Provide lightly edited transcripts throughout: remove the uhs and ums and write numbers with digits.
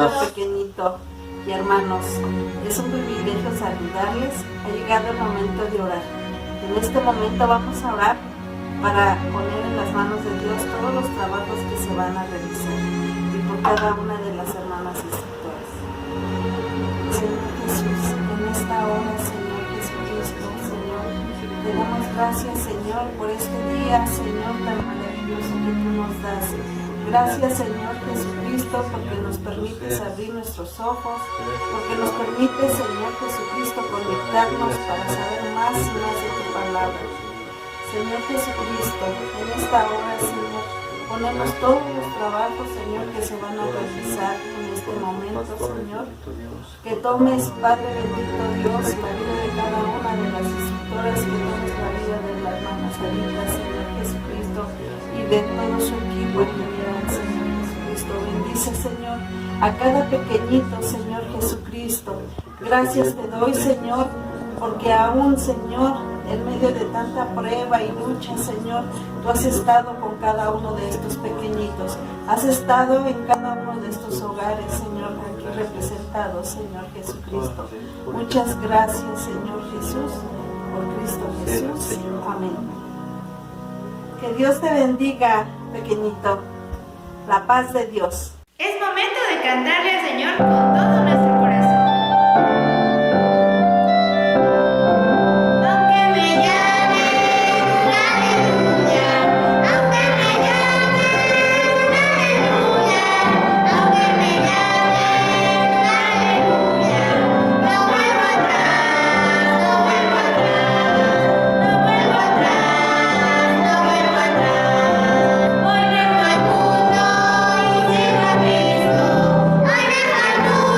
querido pequeñito y hermanos, es un privilegio saludarles. Ha llegado el momento de orar. En este momento vamos a orar para poner en las manos de Dios todos los trabajos que se van a realizar y por cada una de las hermanas instructoras. Señor Jesús, en esta hora, Señor Jesucristo, Señor, te damos gracias, Señor, por este día, Señor, tan maravilloso que tú nos das. Gracias, Señor Jesucristo, porque nos permites abrir nuestros ojos, porque nos permites, Señor Jesucristo, conectarnos para saber más y más de tu palabra. Señor Jesucristo, en esta hora, Señor, ponemos todos los trabajos, Señor, que se van a realizar en este momento, Señor. Que tomes, Padre bendito Dios, la vida de cada una de las instructoras, que tomes la vida de la hermana Sarita, Señor Jesucristo, y de todo su equipo en general, Señor Jesucristo. Bendice, Señor, a cada pequeñito, Señor Jesucristo. Gracias te doy, Señor, porque aún, Señor, en medio de tanta prueba y lucha, Señor, tú has estado con cada uno de estos pequeñitos. Has estado en cada uno de estos hogares, Señor, aquí representados, Señor Jesucristo. Muchas gracias, Señor Jesús, por Cristo Jesús. Amén. Que Dios te bendiga, pequeñito. La paz de Dios. Es momento de cantarle al Señor con todo nuestro corazón. Hoy dejo al mundo y sigo a Cristo. Hoy dejo al mundo.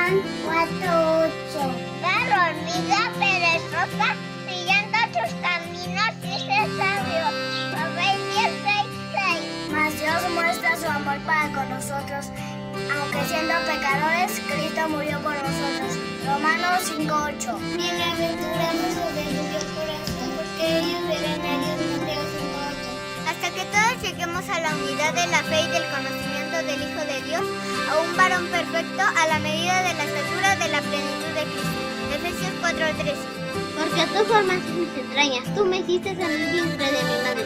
Juan 4:8. La hormiga perezosa, siguiendo sus caminos, dice sabio. Proverbios 6:6. Mas Dios muestra su amor para con nosotros. Aunque siendo pecadores, Cristo murió por nosotros. Romanos 5:8. Bienaventurados los de limpios corazón, porque ellos verán a Dios. Mateo 5:8. Hasta que todos lleguemos a la unidad de la fe y del conocimiento del Hijo de Dios, a un varón perfecto a la medida de la estatura de la plenitud de Cristo. Efesios 4:13. Porque tú formaste mis entrañas, tú me hiciste en el vientre de mi madre.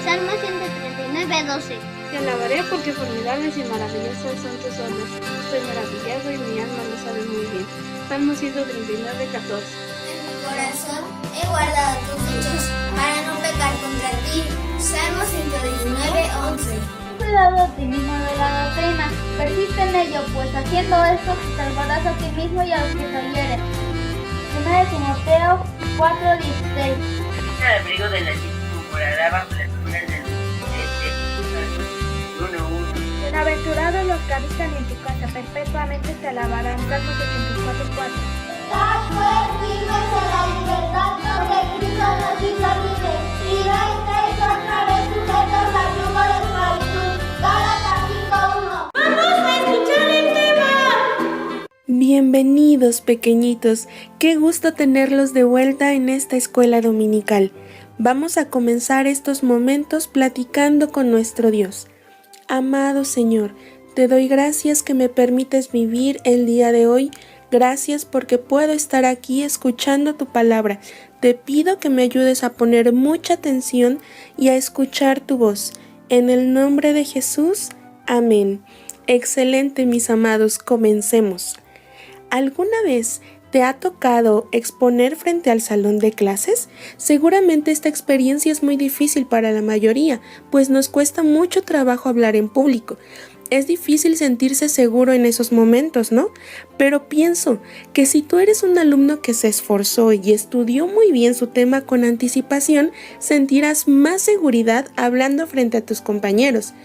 Salmo 139:12. Te alabaré porque formidables y maravillosas son tus obras. Estoy maravillado y mi alma lo sabe muy bien. Salmo 139:14. En mi corazón he guardado tus dichos para no pecar contra ti. Salmo 119:11. Cuidado a ti mismo de la doctrina, persiste en ello, pues haciendo esto te salvarás a ti mismo y a los que te oyeren. 1 Timoteo 4:16. Al abrigo del Altísimo morará bajo las sombras del Omnipotente. 1:1. Bienaventurados los que habitan en tu casa, perpetuamente te alabarán. Salmo 74:4. Vives en la libertad porque Cristo nos hizo libres y no estáis otra vez sujetos al yugo de esclavitud. Gálatas 5:1. ¡Vamos a escuchar el tema! Bienvenidos, pequeñitos. Qué gusto tenerlos de vuelta en esta escuela dominical. Vamos a comenzar estos momentos platicando con nuestro Dios. Amado Señor, te doy gracias que me permites vivir el día de hoy. Gracias porque puedo estar aquí escuchando tu palabra. Te pido que me ayudes a poner mucha atención y a escuchar tu voz. En el nombre de Jesús, amén. Excelente, mis amados, comencemos. ¿Alguna vez te ha tocado exponer frente al salón de clases? Seguramente esta experiencia es muy difícil para la mayoría, pues nos cuesta mucho trabajo hablar en público. Es difícil sentirse seguro en esos momentos, ¿no? Pero pienso que si tú eres un alumno que se esforzó y estudió muy bien su tema con anticipación, sentirás más seguridad hablando frente a tus compañeros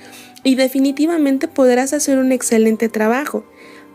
y definitivamente podrás hacer un excelente trabajo.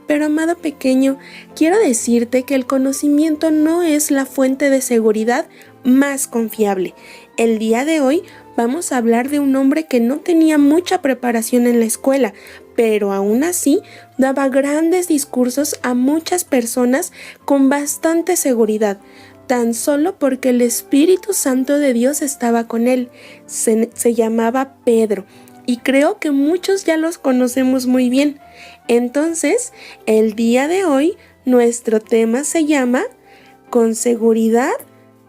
Pero amado pequeño, quiero decirte que el conocimiento no es la fuente de seguridad más confiable. El día de hoy vamos a hablar de un hombre que no tenía mucha preparación en la escuela, pero aún así daba grandes discursos a muchas personas con bastante seguridad, tan solo porque el Espíritu Santo de Dios estaba con él. Se llamaba Pedro, y creo que muchos ya los conocemos muy bien. Entonces, el día de hoy, nuestro tema se llama Con seguridad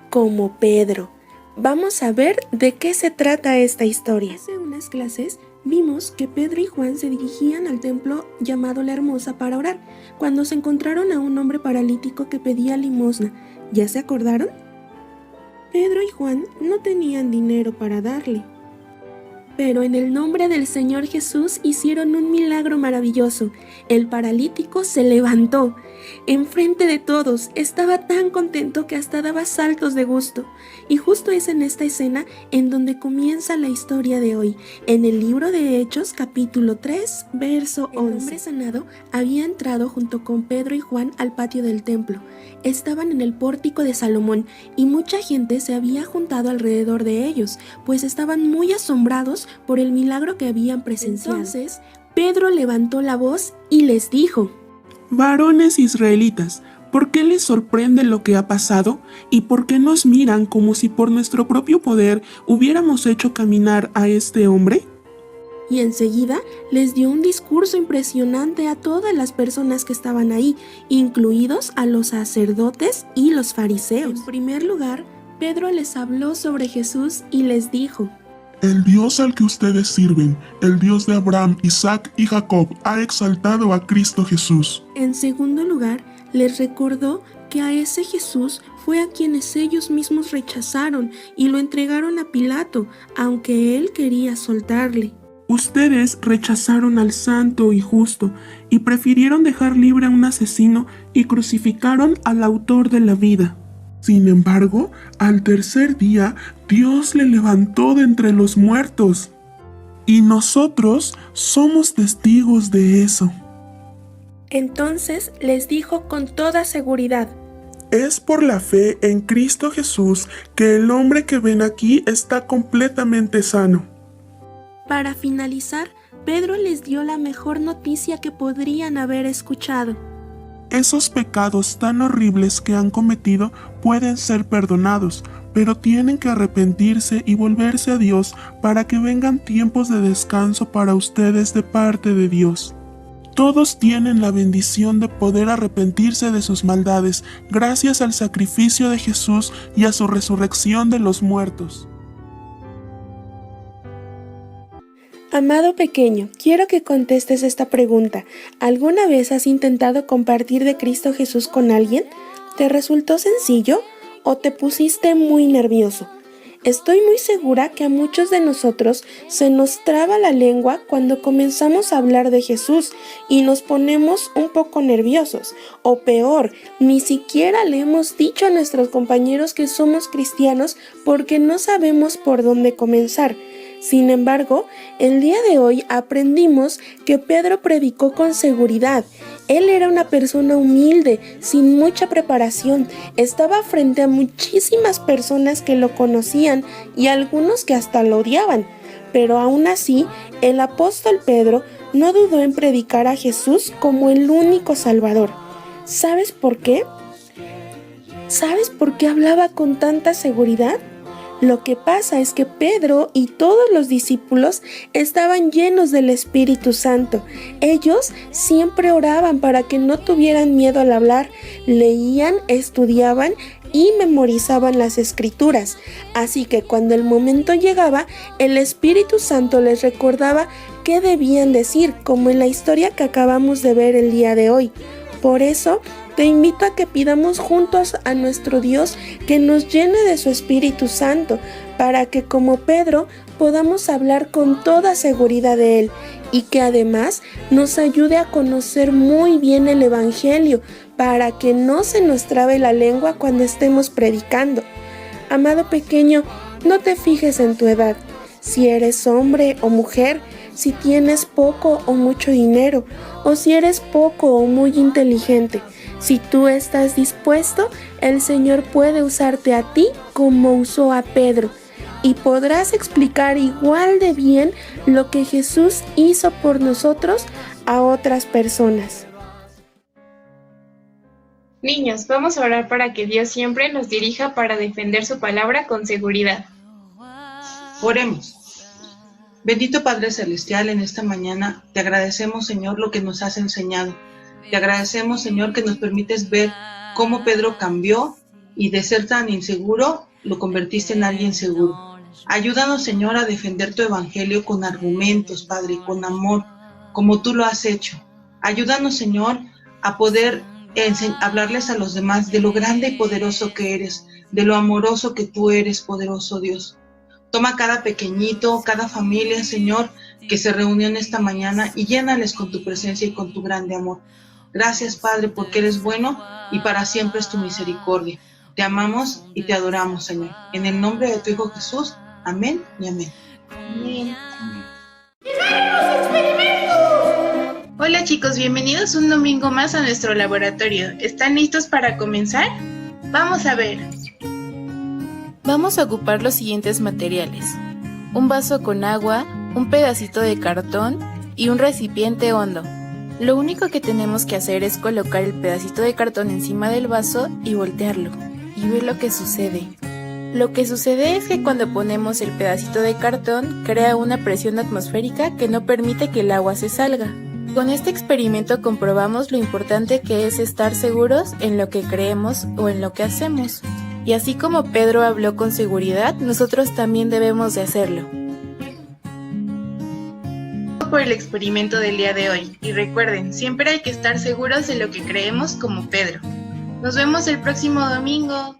como Pedro. Vamos a ver de qué se trata esta historia. Hace unas clases vimos que Pedro y Juan se dirigían al templo llamado La Hermosa para orar, cuando se encontraron a un hombre paralítico que pedía limosna. ¿Ya se acordaron? Pedro y Juan no tenían dinero para darle, pero en el nombre del Señor Jesús hicieron un milagro maravilloso. El paralítico se levantó. Enfrente de todos, estaba tan contento que hasta daba saltos de gusto. Y justo es en esta escena en donde comienza la historia de hoy. En el libro de Hechos, capítulo 3, verso 11. El hombre sanado había entrado junto con Pedro y Juan al patio del templo. Estaban en el pórtico de Salomón y mucha gente se había juntado alrededor de ellos, pues estaban muy asombrados por el milagro que habían presenciado. Entonces, Pedro levantó la voz y les dijo: Varones israelitas, ¿por qué les sorprende lo que ha pasado? ¿Y por qué nos miran como si por nuestro propio poder hubiéramos hecho caminar a este hombre? Y enseguida les dio un discurso impresionante a todas las personas que estaban ahí, incluidos a los sacerdotes y los fariseos. En primer lugar, Pedro les habló sobre Jesús y les dijo: El Dios al que ustedes sirven, el Dios de Abraham, Isaac y Jacob, ha exaltado a Cristo Jesús. En segundo lugar, les recordó que a ese Jesús fue a quienes ellos mismos rechazaron y lo entregaron a Pilato, aunque él quería soltarle. Ustedes rechazaron al santo y justo y prefirieron dejar libre a un asesino y crucificaron al autor de la vida. Sin embargo, al tercer día, Dios le levantó de entre los muertos. Y nosotros somos testigos de eso. Entonces les dijo con toda seguridad: Es por la fe en Cristo Jesús que el hombre que ven aquí está completamente sano. Para finalizar, Pedro les dio la mejor noticia que podrían haber escuchado. Esos pecados tan horribles que han cometido pueden ser perdonados, pero tienen que arrepentirse y volverse a Dios para que vengan tiempos de descanso para ustedes de parte de Dios. Todos tienen la bendición de poder arrepentirse de sus maldades gracias al sacrificio de Jesús y a su resurrección de los muertos. Amado pequeño, quiero que contestes esta pregunta. ¿Alguna vez has intentado compartir de Cristo Jesús con alguien? ¿Te resultó sencillo o te pusiste muy nervioso? Estoy muy segura que a muchos de nosotros se nos traba la lengua cuando comenzamos a hablar de Jesús y nos ponemos un poco nerviosos. O peor, ni siquiera le hemos dicho a nuestros compañeros que somos cristianos porque no sabemos por dónde comenzar. Sin embargo, el día de hoy aprendimos que Pedro predicó con seguridad. Él era una persona humilde, sin mucha preparación. Estaba frente a muchísimas personas que lo conocían y algunos que hasta lo odiaban. Pero aún así, el apóstol Pedro no dudó en predicar a Jesús como el único Salvador. ¿Sabes por qué? ¿Sabes por qué hablaba con tanta seguridad? Lo que pasa es que Pedro y todos los discípulos estaban llenos del Espíritu Santo. Ellos siempre oraban para que no tuvieran miedo al hablar, leían, estudiaban y memorizaban las Escrituras. Así que cuando el momento llegaba, el Espíritu Santo les recordaba qué debían decir, como en la historia que acabamos de ver el día de hoy. Por eso, te invito a que pidamos juntos a nuestro Dios que nos llene de su Espíritu Santo, para que como Pedro podamos hablar con toda seguridad de Él y que además nos ayude a conocer muy bien el Evangelio, para que no se nos trabe la lengua cuando estemos predicando. Amado pequeño, no te fijes en tu edad, si eres hombre o mujer, si tienes poco o mucho dinero, o si eres poco o muy inteligente. Si tú estás dispuesto, el Señor puede usarte a ti como usó a Pedro, y podrás explicar igual de bien lo que Jesús hizo por nosotros a otras personas. Niños, vamos a orar para que Dios siempre nos dirija para defender su palabra con seguridad. Oremos. Bendito Padre Celestial, en esta mañana te agradecemos, Señor, lo que nos has enseñado. Te agradecemos, Señor, que nos permites ver cómo Pedro cambió y de ser tan inseguro, lo convertiste en alguien seguro. Ayúdanos, Señor, a defender tu evangelio con argumentos, Padre, con amor, como tú lo has hecho. Ayúdanos, Señor, a poder hablarles a los demás de lo grande y poderoso que eres, de lo amoroso que tú eres, poderoso Dios. Toma cada pequeñito, cada familia, Señor, que se reunió en esta mañana y llénales con tu presencia y con tu grande amor. Gracias, Padre, porque eres bueno y para siempre es tu misericordia. Te amamos y te adoramos, Señor. En el nombre de tu Hijo Jesús, amén y amén. Amén. Hola chicos, bienvenidos un domingo más a nuestro laboratorio. ¿Están listos para comenzar? Vamos a ver. Vamos a ocupar los siguientes materiales: un vaso con agua, un pedacito de cartón y un recipiente hondo. Lo único que tenemos que hacer es colocar el pedacito de cartón encima del vaso y voltearlo, y ver lo que sucede. Lo que sucede es que cuando ponemos el pedacito de cartón, crea una presión atmosférica que no permite que el agua se salga. Con este experimento comprobamos lo importante que es estar seguros en lo que creemos o en lo que hacemos. Y así como Pedro habló con seguridad, nosotros también debemos de hacerlo. Por el experimento del día de hoy. Y recuerden, siempre hay que estar seguros de lo que creemos como Pedro. Nos vemos el próximo domingo.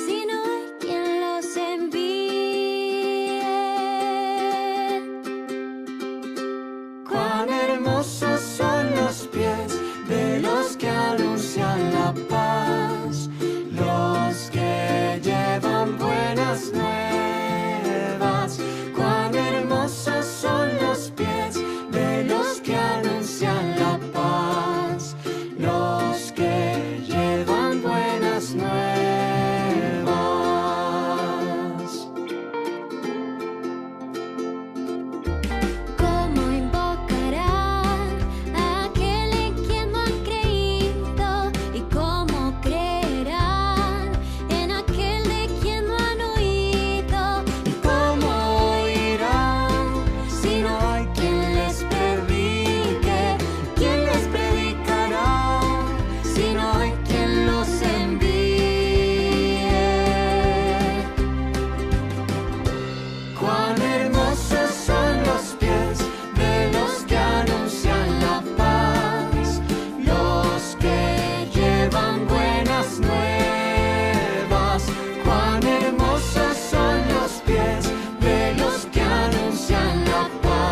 Si no hay quien los envíe.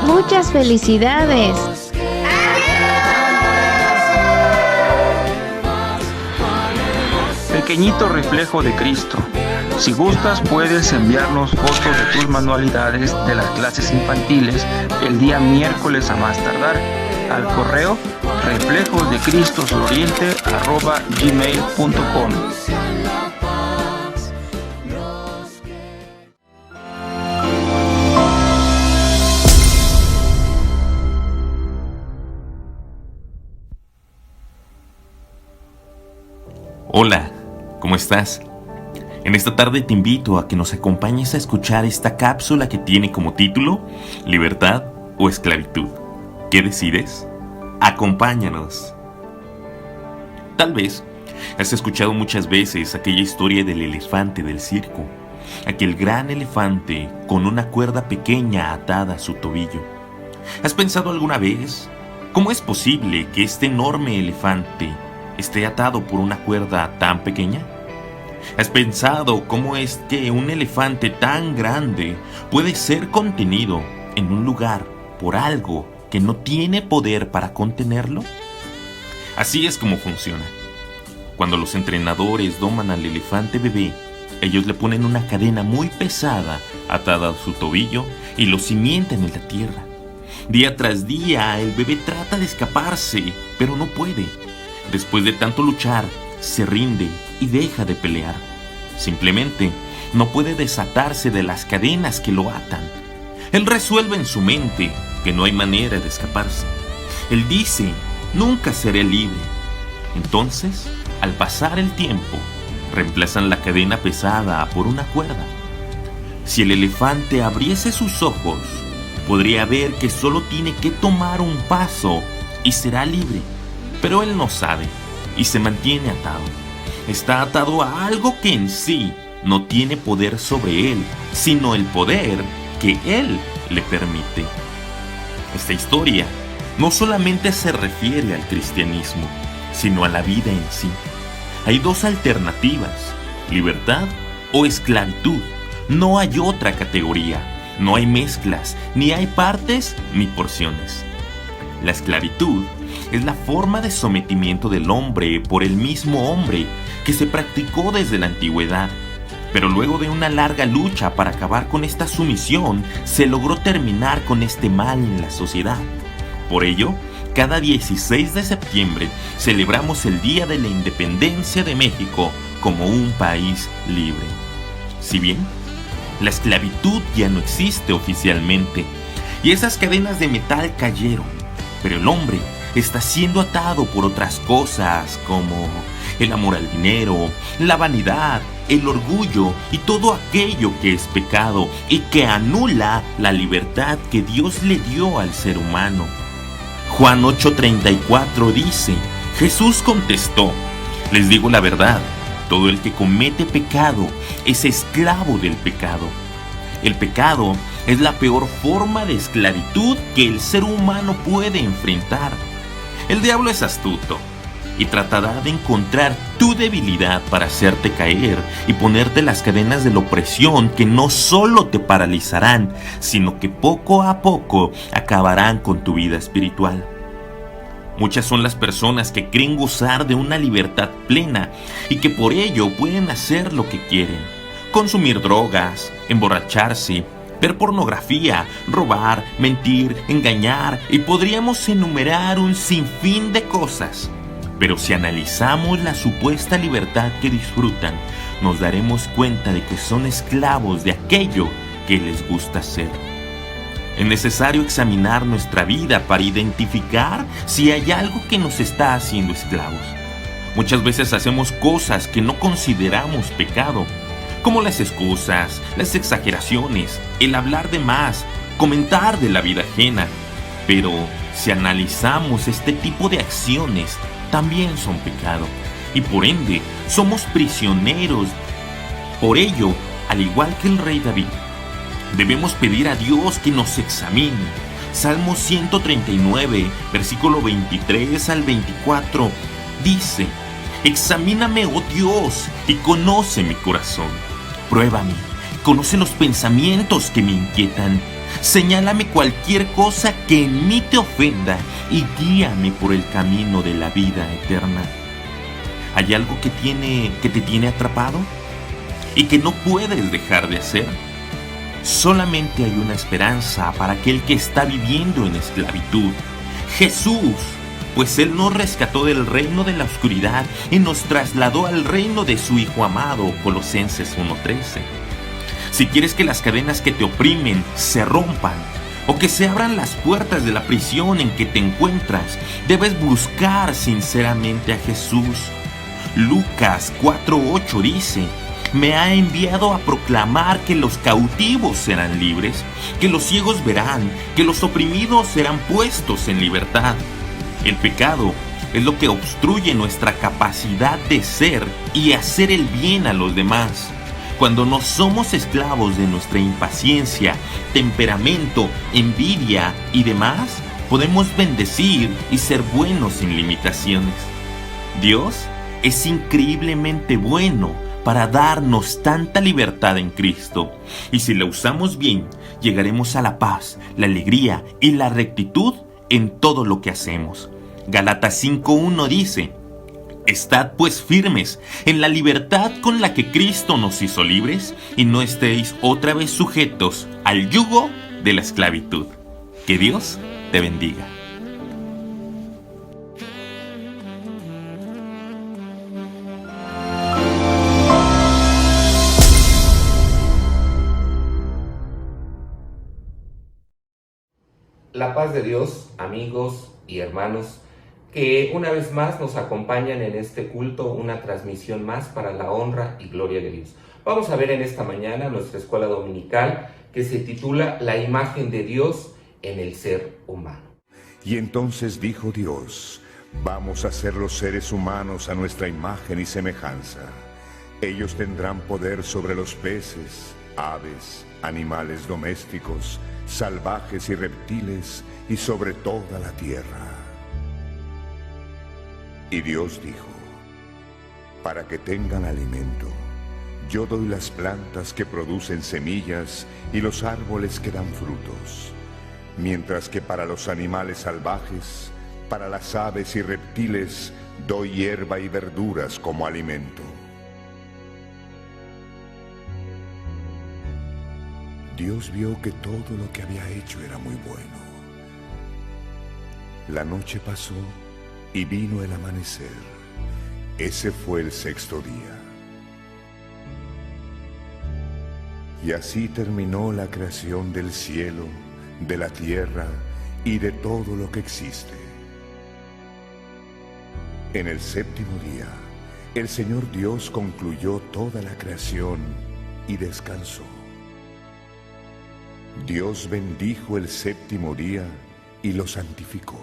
¡Muchas felicidades! Pequeñito reflejo de Cristo. Si gustas, puedes enviarnos fotos de tus manualidades de las clases infantiles el día miércoles a más tardar al correo reflejosdecristosuroriente@gmail.com. Hola, ¿cómo estás? En esta tarde te invito a que nos acompañes a escuchar esta cápsula que tiene como título ¿Libertad o esclavitud? ¿Qué decides? Acompáñanos. Tal vez has escuchado muchas veces aquella historia del elefante del circo, aquel gran elefante con una cuerda pequeña atada a su tobillo. ¿Has pensado alguna vez cómo es posible que este enorme elefante esté atado por una cuerda tan pequeña? ¿Has pensado cómo es que un elefante tan grande puede ser contenido en un lugar por algo que no tiene poder para contenerlo? Así es como funciona. Cuando los entrenadores doman al elefante bebé, ellos le ponen una cadena muy pesada atada a su tobillo y lo cimentan en la tierra. Día tras día, el bebé trata de escaparse, pero no puede. Después de tanto luchar, se rinde y deja de pelear. Simplemente no puede desatarse de las cadenas que lo atan. Él resuelve en su mente que no hay manera de escaparse. Él dice, nunca seré libre. Entonces, al pasar el tiempo, reemplazan la cadena pesada por una cuerda. Si el elefante abriese sus ojos, podría ver que solo tiene que tomar un paso y será libre. Pero él no sabe y se mantiene atado. Está atado a algo que en sí no tiene poder sobre él, sino el poder que él le permite. Esta historia no solamente se refiere al cristianismo, sino a la vida en sí. Hay dos alternativas, libertad o esclavitud. No hay otra categoría, no hay mezclas, ni hay partes ni porciones. La esclavitud es la forma de sometimiento del hombre por el mismo hombre que se practicó desde la antigüedad. Pero luego de una larga lucha para acabar con esta sumisión, se logró terminar con este mal en la sociedad. Por ello, cada 16 de septiembre celebramos el Día de la Independencia de México como un país libre. Si bien, la esclavitud ya no existe oficialmente y esas cadenas de metal cayeron, pero el hombre está siendo atado por otras cosas como el amor al dinero, la vanidad, el orgullo y todo aquello que es pecado y que anula la libertad que Dios le dio al ser humano. Juan 8:34 dice, Jesús contestó, les digo la verdad, todo el que comete pecado es esclavo del pecado. El pecado es la peor forma de esclavitud que el ser humano puede enfrentar. El diablo es astuto y tratará de encontrar tu debilidad para hacerte caer y ponerte las cadenas de la opresión que no solo te paralizarán, sino que poco a poco acabarán con tu vida espiritual. Muchas son las personas que creen gozar de una libertad plena y que por ello pueden hacer lo que quieren: consumir drogas, emborracharse, ver pornografía, robar, mentir, engañar, y podríamos enumerar un sinfín de cosas. Pero si analizamos la supuesta libertad que disfrutan, nos daremos cuenta de que son esclavos de aquello que les gusta hacer. Es necesario examinar nuestra vida para identificar si hay algo que nos está haciendo esclavos. Muchas veces hacemos cosas que no consideramos pecado, como las excusas, las exageraciones, el hablar de más, comentar de la vida ajena. Pero si analizamos este tipo de acciones, también son pecado y por ende somos prisioneros. Por ello, al igual que el rey David, debemos pedir a Dios que nos examine. Salmo 139, versículo 23 al 24, dice: Examíname, oh Dios, y conoce mi corazón. Pruébame, conoce los pensamientos que me inquietan. Señálame cualquier cosa que en mí te ofenda y guíame por el camino de la vida eterna. ¿Hay algo que te tiene atrapado y que no puedes dejar de hacer? Solamente hay una esperanza para aquel que está viviendo en esclavitud: Jesús, pues Él nos rescató del reino de la oscuridad y nos trasladó al reino de su Hijo amado. Colosenses 1:13. Si quieres que las cadenas que te oprimen se rompan o que se abran las puertas de la prisión en que te encuentras, debes buscar sinceramente a Jesús. Lucas 4:8 dice: me ha enviado a proclamar que los cautivos serán libres, que los ciegos verán, que los oprimidos serán puestos en libertad. El pecado es lo que obstruye nuestra capacidad de ser y hacer el bien a los demás. Cuando no somos esclavos de nuestra impaciencia, temperamento, envidia y demás, podemos bendecir y ser buenos sin limitaciones. Dios es increíblemente bueno para darnos tanta libertad en Cristo. Y si la usamos bien, llegaremos a la paz, la alegría y la rectitud en todo lo que hacemos. Gálatas 5:1 dice: estad pues firmes en la libertad con la que Cristo nos hizo libres, y no estéis otra vez sujetos al yugo de la esclavitud. Que Dios te bendiga. La paz de Dios, amigos y hermanos, que una vez más nos acompañan en este culto, una transmisión más para la honra y gloria de Dios. Vamos a ver en esta mañana nuestra escuela dominical que se titula La imagen de Dios en el ser humano. Y entonces dijo Dios: vamos a hacer los seres humanos a nuestra imagen y semejanza. Ellos tendrán poder sobre los peces, aves, animales domésticos, salvajes y reptiles, y sobre toda la tierra. Y Dios dijo: para que tengan alimento, yo doy las plantas que producen semillas y los árboles que dan frutos, mientras que para los animales salvajes, para las aves y reptiles, doy hierba y verduras como alimento. Dios vio que todo lo que había hecho era muy bueno. La noche pasó y vino el amanecer. Ese fue el sexto día. Y así terminó la creación del cielo, de la tierra y de todo lo que existe. En el séptimo día, el Señor Dios concluyó toda la creación y descansó. Dios bendijo el séptimo día y lo santificó,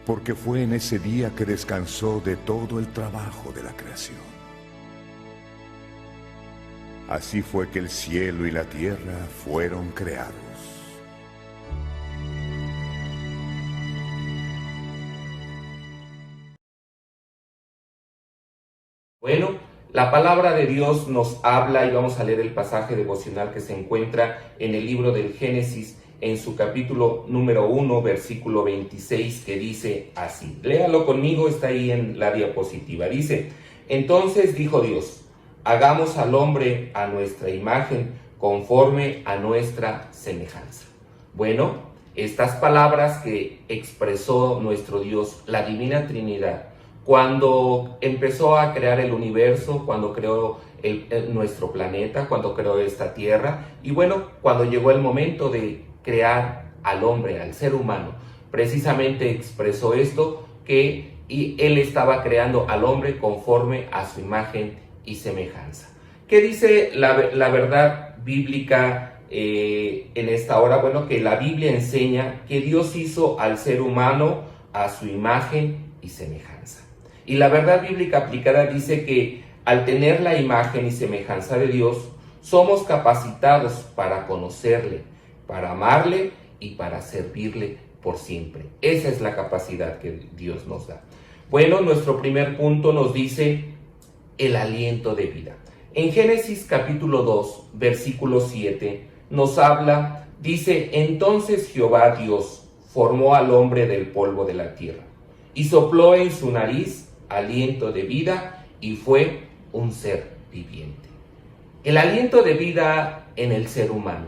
porque fue en ese día que descansó de todo el trabajo de la creación. Así fue que el cielo y la tierra fueron creados. Bueno, la palabra de Dios nos habla y vamos a leer el pasaje devocional que se encuentra en el libro del Génesis, en su capítulo número 1, versículo 26, que dice así. Léalo conmigo, está ahí en la diapositiva. Dice: entonces dijo Dios: hagamos al hombre a nuestra imagen, conforme a nuestra semejanza. Bueno, estas palabras que expresó nuestro Dios, la Divina Trinidad, cuando empezó a crear el universo, cuando creó nuestro planeta, cuando creó esta tierra, y bueno, cuando llegó el momento de crear al hombre, al ser humano, precisamente expresó esto, que Él estaba creando al hombre conforme a su imagen y semejanza. ¿Qué dice la verdad bíblica en esta hora? Bueno, que la Biblia enseña que Dios hizo al ser humano a su imagen y semejanza. Y la verdad bíblica aplicada dice que al tener la imagen y semejanza de Dios, somos capacitados para conocerle, para amarle y para servirle por siempre. Esa es la capacidad que Dios nos da. Bueno, nuestro primer punto nos dice el aliento de vida. En Génesis capítulo 2, versículo 7, nos habla Dice, entonces Jehová Dios formó al hombre del polvo de la tierra y sopló en su nariz aliento de vida y fue un ser viviente. El aliento de vida en el ser humano.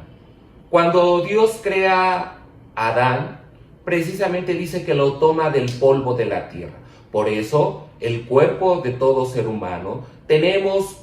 Cuando Dios crea a Adán, precisamente dice que lo toma del polvo de la tierra. Por eso, el cuerpo de todo ser humano, tenemos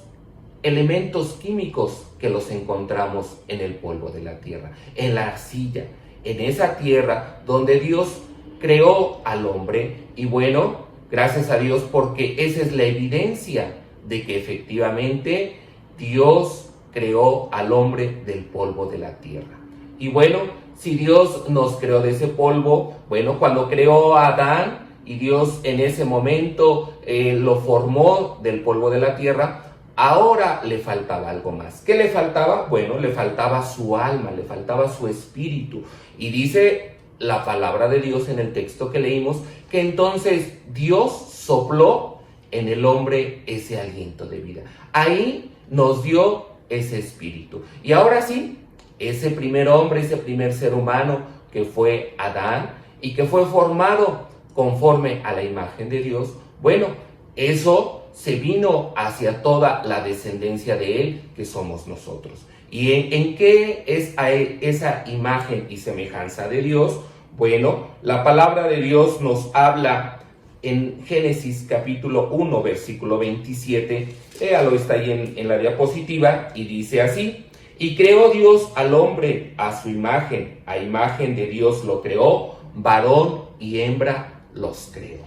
elementos químicos que los encontramos en el polvo de la tierra, en la arcilla, en esa tierra donde Dios creó al hombre. Y bueno, gracias a Dios, porque esa es la evidencia de que efectivamente Dios creó al hombre del polvo de la tierra. Y bueno, si Dios nos creó de ese polvo, bueno, cuando creó a Adán y Dios en ese momento lo formó del polvo de la tierra, ahora le faltaba algo más. ¿Qué le faltaba? Bueno, le faltaba su alma, le faltaba su espíritu. Y dice la palabra de Dios en el texto que leímos, que entonces Dios sopló en el hombre ese aliento de vida. Ahí nos dio ese espíritu. Y ahora sí, ese primer hombre, ese primer ser humano que fue Adán y que fue formado conforme a la imagen de Dios, bueno, eso se vino hacia toda la descendencia de él, que somos nosotros. ¿Y en qué es esa imagen y semejanza de Dios? Bueno, la palabra de Dios nos habla en Génesis capítulo 1, versículo 27, léalo, está ahí en la diapositiva, y dice así: y creó Dios al hombre a su imagen, a imagen de Dios lo creó, varón y hembra los creó.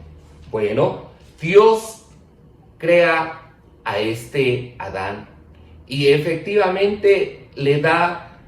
Bueno, Dios crea a este Adán y efectivamente le da,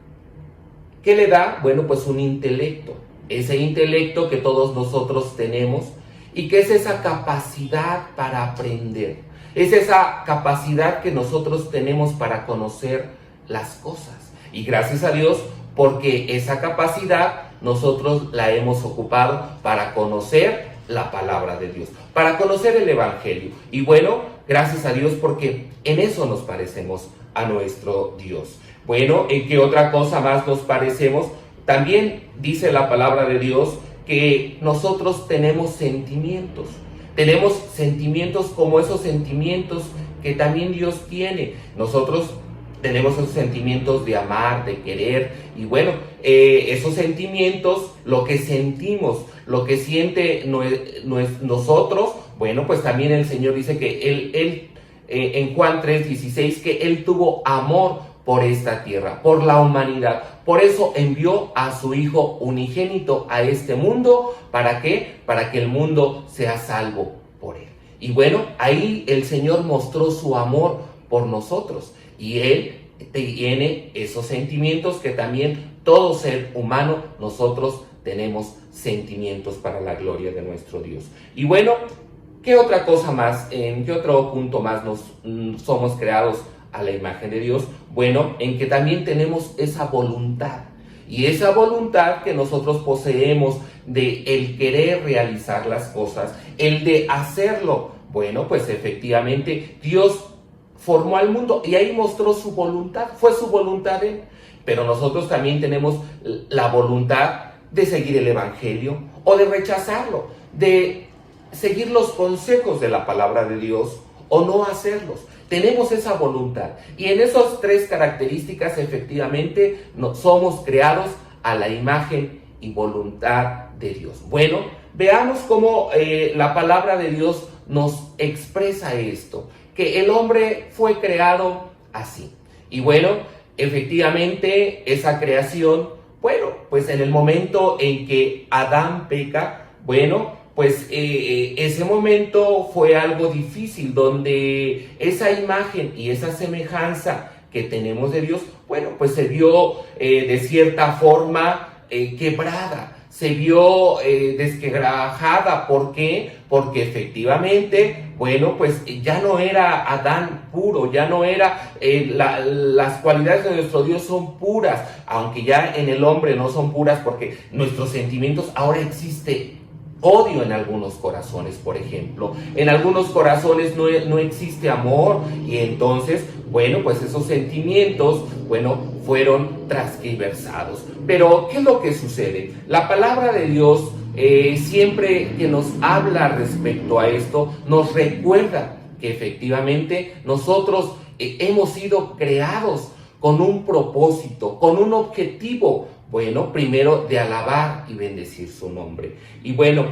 ¿qué le da? Bueno, pues un intelecto, ese intelecto que todos nosotros tenemos y que es esa capacidad para aprender, es esa capacidad que nosotros tenemos para conocer las cosas. Y gracias a Dios, porque esa capacidad nosotros la hemos ocupado para conocer la palabra de Dios, para conocer el Evangelio. Y bueno, gracias a Dios, porque en eso nos parecemos a nuestro Dios. Bueno, ¿en qué otra cosa más nos parecemos? También dice la palabra de Dios que nosotros tenemos sentimientos como esos sentimientos que también Dios tiene. Nosotros tenemos esos sentimientos de amar, de querer, y bueno, esos sentimientos, lo que sentimos, lo que siente nosotros, bueno, pues también el Señor dice que Él en Juan 3:16, que Él tuvo amor por esta tierra, por la humanidad. Por eso envió a su Hijo unigénito a este mundo. ¿Para qué? Para que el mundo sea salvo por Él. Y bueno, ahí el Señor mostró su amor por nosotros. Y Él tiene esos sentimientos que también todo ser humano, nosotros tenemos sentimientos para la gloria de nuestro Dios. Y bueno, ¿qué otra cosa más, en qué otro punto más somos creados a la imagen de Dios? Bueno, en que también tenemos esa voluntad. Y esa voluntad que nosotros poseemos de el querer realizar las cosas, el de hacerlo. Bueno, pues efectivamente Dios formó al mundo y ahí mostró su voluntad, fue su voluntad de Él. Pero nosotros también tenemos la voluntad de seguir el Evangelio o de rechazarlo, de seguir los consejos de la palabra de Dios o no hacerlos. Tenemos esa voluntad y en esas tres características efectivamente somos creados a la imagen y voluntad de Dios. Bueno, veamos cómo la palabra de Dios nos expresa esto, que el hombre fue creado así. Y bueno, efectivamente esa creación, bueno, pues en el momento en que Adán peca, bueno, pues ese momento fue algo difícil, donde esa imagen y esa semejanza que tenemos de Dios, bueno, pues se vio de cierta forma quebrada, se vio desquebrajada. ¿Por qué? Porque efectivamente, bueno, pues ya no era Adán puro, ya no era, las cualidades de nuestro Dios son puras, aunque ya en el hombre no son puras, porque nuestros sentimientos ahora existe odio en algunos corazones, por ejemplo. En algunos corazones no existe amor y entonces, bueno, pues esos sentimientos, bueno, fueron transgiversados. Pero, ¿qué es lo que sucede? La palabra de Dios, siempre que nos habla respecto a esto, nos recuerda que efectivamente nosotros hemos sido creados con un propósito, con un objetivo, bueno, primero de alabar y bendecir su nombre. Y bueno,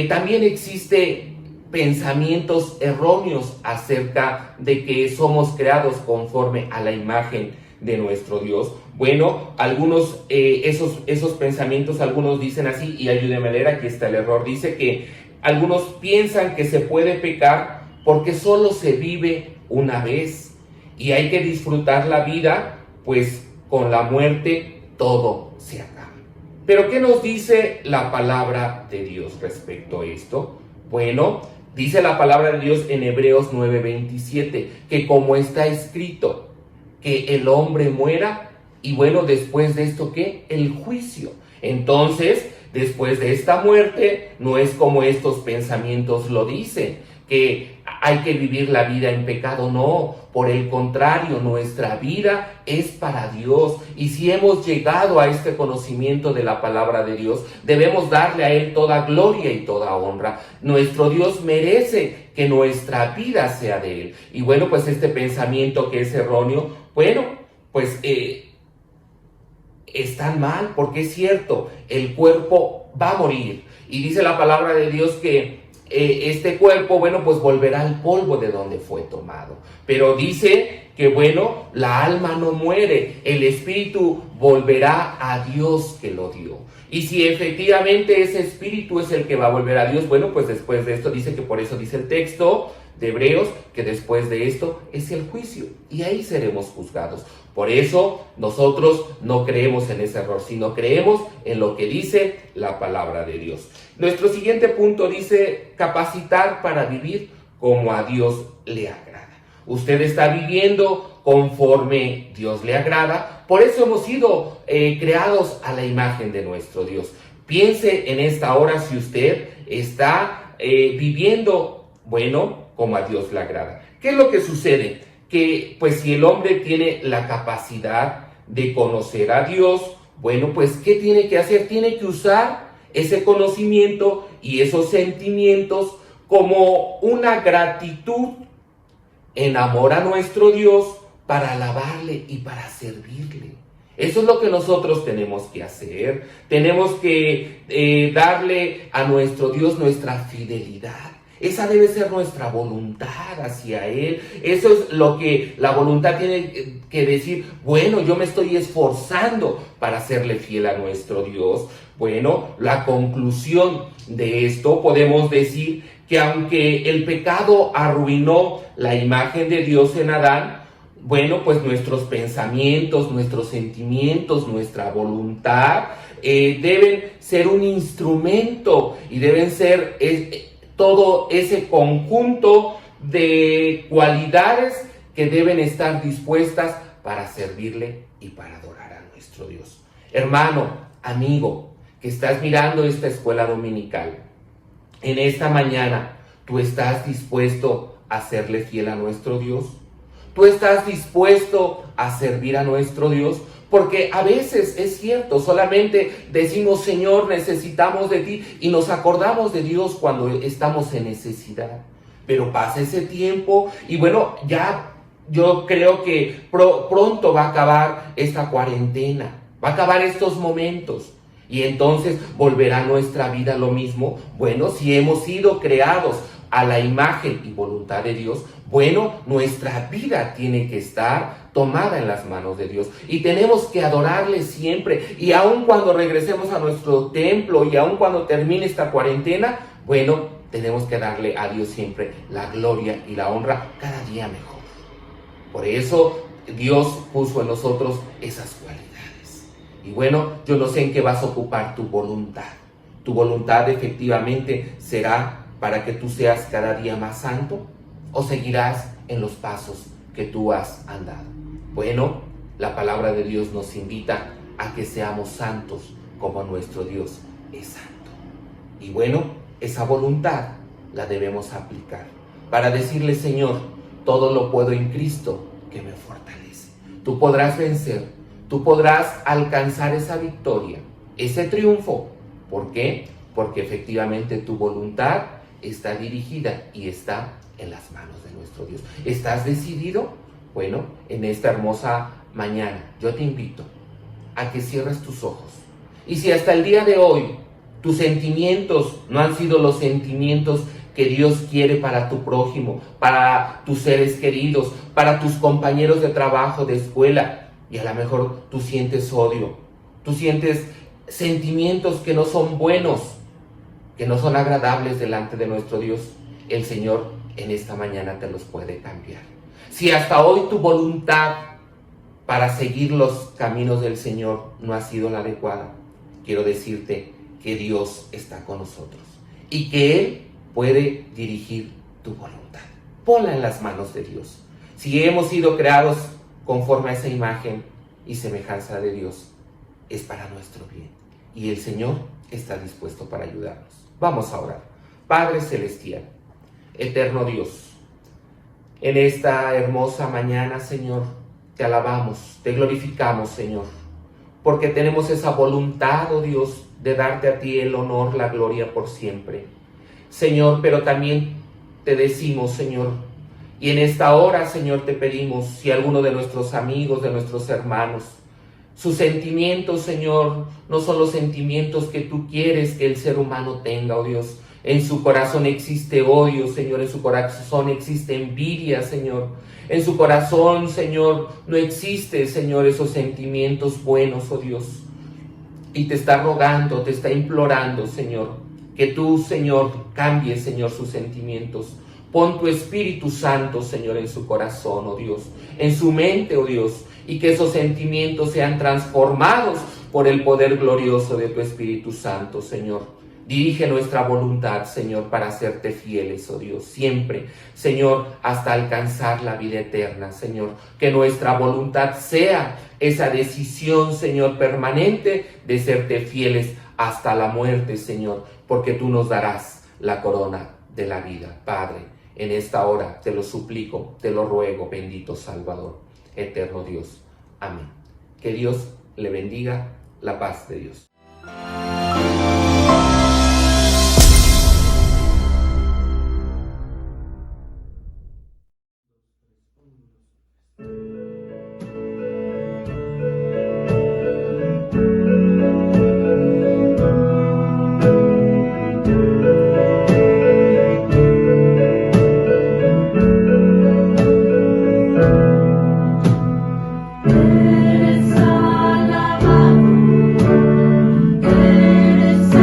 también existe pensamientos erróneos acerca de que somos creados conforme a la imagen de nuestro Dios. Bueno, algunos, esos pensamientos, algunos dicen así, y ayúdeme a leer, aquí está el error, dice que algunos piensan que se puede pecar porque solo se vive una vez y hay que disfrutar la vida, pues con la muerte todo se acaba. Pero ¿qué nos dice la palabra de Dios respecto a esto? Bueno, dice la palabra de Dios en Hebreos 9:27, que como está escrito, que el hombre muera, y bueno, después de esto, ¿qué? El juicio. Entonces, después de esta muerte, no es como estos pensamientos lo dicen, que hay que vivir la vida en pecado, no. Por el contrario, nuestra vida es para Dios. Y si hemos llegado a este conocimiento de la palabra de Dios, debemos darle a Él toda gloria y toda honra. Nuestro Dios merece que nuestra vida sea de Él. Y bueno, pues este pensamiento que es erróneo, bueno, pues están mal, porque es cierto, el cuerpo va a morir. Y dice la palabra de Dios que este cuerpo, bueno, pues volverá al polvo de donde fue tomado. Pero dice que, bueno, la alma no muere, el espíritu volverá a Dios que lo dio. Y si efectivamente ese espíritu es el que va a volver a Dios, bueno, pues después de esto dice que, por eso dice el texto de Hebreos, que después de esto es el juicio, y ahí seremos juzgados. Por eso nosotros no creemos en ese error, sino creemos en lo que dice la palabra de Dios. Nuestro siguiente punto dice capacitar para vivir como a Dios le agrada. Usted está viviendo conforme Dios le agrada, por eso hemos sido creados a la imagen de nuestro Dios. Piense en esta hora si usted está viviendo, bueno, como a Dios le agrada. ¿Qué es lo que sucede? Que pues si el hombre tiene la capacidad de conocer a Dios, bueno, pues ¿qué tiene que hacer? Tiene que usar ese conocimiento y esos sentimientos como una gratitud en amor a nuestro Dios para alabarle y para servirle. Eso es lo que nosotros tenemos que hacer. Tenemos que darle a nuestro Dios nuestra fidelidad. Esa debe ser nuestra voluntad hacia Él. Eso es lo que la voluntad tiene que decir. Bueno, yo me estoy esforzando para serle fiel a nuestro Dios. Bueno, la conclusión de esto podemos decir que aunque el pecado arruinó la imagen de Dios en Adán, bueno, pues nuestros pensamientos, nuestros sentimientos, nuestra voluntad deben ser un instrumento y deben ser todo ese conjunto de cualidades que deben estar dispuestas para servirle y para adorar a nuestro Dios. Hermano, amigo, que estás mirando esta escuela dominical, en esta mañana, ¿tú estás dispuesto a serle fiel a nuestro Dios? ¿Tú estás dispuesto a servir a nuestro Dios? Porque a veces es cierto, solamente decimos, Señor, necesitamos de ti, y nos acordamos de Dios cuando estamos en necesidad. Pero pasa ese tiempo y bueno, ya yo creo que pronto va a acabar esta cuarentena, va a acabar estos momentos. Y entonces volverá nuestra vida lo mismo. Bueno, si hemos sido creados a la imagen y voluntad de Dios, bueno, nuestra vida tiene que estar tomada en las manos de Dios. Y tenemos que adorarle siempre. Y aun cuando regresemos a nuestro templo y aun cuando termine esta cuarentena, bueno, tenemos que darle a Dios siempre la gloria y la honra cada día mejor. Por eso Dios puso en nosotros esas cualidades. Y bueno, yo no sé en qué vas a ocupar tu voluntad. Tu voluntad efectivamente será para que tú seas cada día más santo, o seguirás en los pasos que tú has andado. Bueno, la palabra de Dios nos invita a que seamos santos como nuestro Dios es santo. Y bueno, esa voluntad la debemos aplicar para decirle: Señor, todo lo puedo en Cristo que me fortalece. Tú podrás vencer, tú podrás alcanzar esa victoria, ese triunfo. ¿Por qué? Porque efectivamente tu voluntad está dirigida y está en las manos de nuestro Dios. ¿Estás decidido? Bueno, en esta hermosa mañana yo te invito a que cierres tus ojos. Y si hasta el día de hoy tus sentimientos no han sido los sentimientos que Dios quiere para tu prójimo, para tus seres queridos, para tus compañeros de trabajo, de escuela, y a lo mejor tú sientes odio, tú sientes sentimientos que no son buenos, que no son agradables delante de nuestro Dios, el Señor en esta mañana te los puede cambiar. Si hasta hoy tu voluntad para seguir los caminos del Señor no ha sido la adecuada, quiero decirte que Dios está con nosotros y que Él puede dirigir tu voluntad. Ponla en las manos de Dios. Si hemos sido creados conforme a esa imagen y semejanza de Dios, es para nuestro bien. Y el Señor está dispuesto para ayudarnos. Vamos a orar. Padre Celestial, eterno Dios, en esta hermosa mañana, Señor, te alabamos, te glorificamos, Señor, porque tenemos esa voluntad, oh Dios, de darte a ti el honor, la gloria por siempre. Señor, pero también te decimos, Señor, y en esta hora, Señor, te pedimos, si alguno de nuestros amigos, de nuestros hermanos, sus sentimientos, Señor, no son los sentimientos que tú quieres que el ser humano tenga, oh Dios. En su corazón existe odio, Señor, en su corazón existe envidia, Señor. En su corazón, Señor, no existe, Señor, esos sentimientos buenos, oh Dios. Y te está rogando, te está implorando, Señor, que tú, Señor, cambies, Señor, sus sentimientos. Pon tu Espíritu Santo, Señor, en su corazón, oh Dios, en su mente, oh Dios, y que esos sentimientos sean transformados por el poder glorioso de tu Espíritu Santo, Señor. Dirige nuestra voluntad, Señor, para hacerte fieles, oh Dios, siempre, Señor, hasta alcanzar la vida eterna, Señor. Que nuestra voluntad sea esa decisión, Señor, permanente de serte fieles hasta la muerte, Señor, porque tú nos darás la corona de la vida. Padre, en esta hora te lo suplico, te lo ruego, bendito Salvador, eterno Dios. Amén. Que Dios le bendiga, la paz de Dios. Eres alabado, eres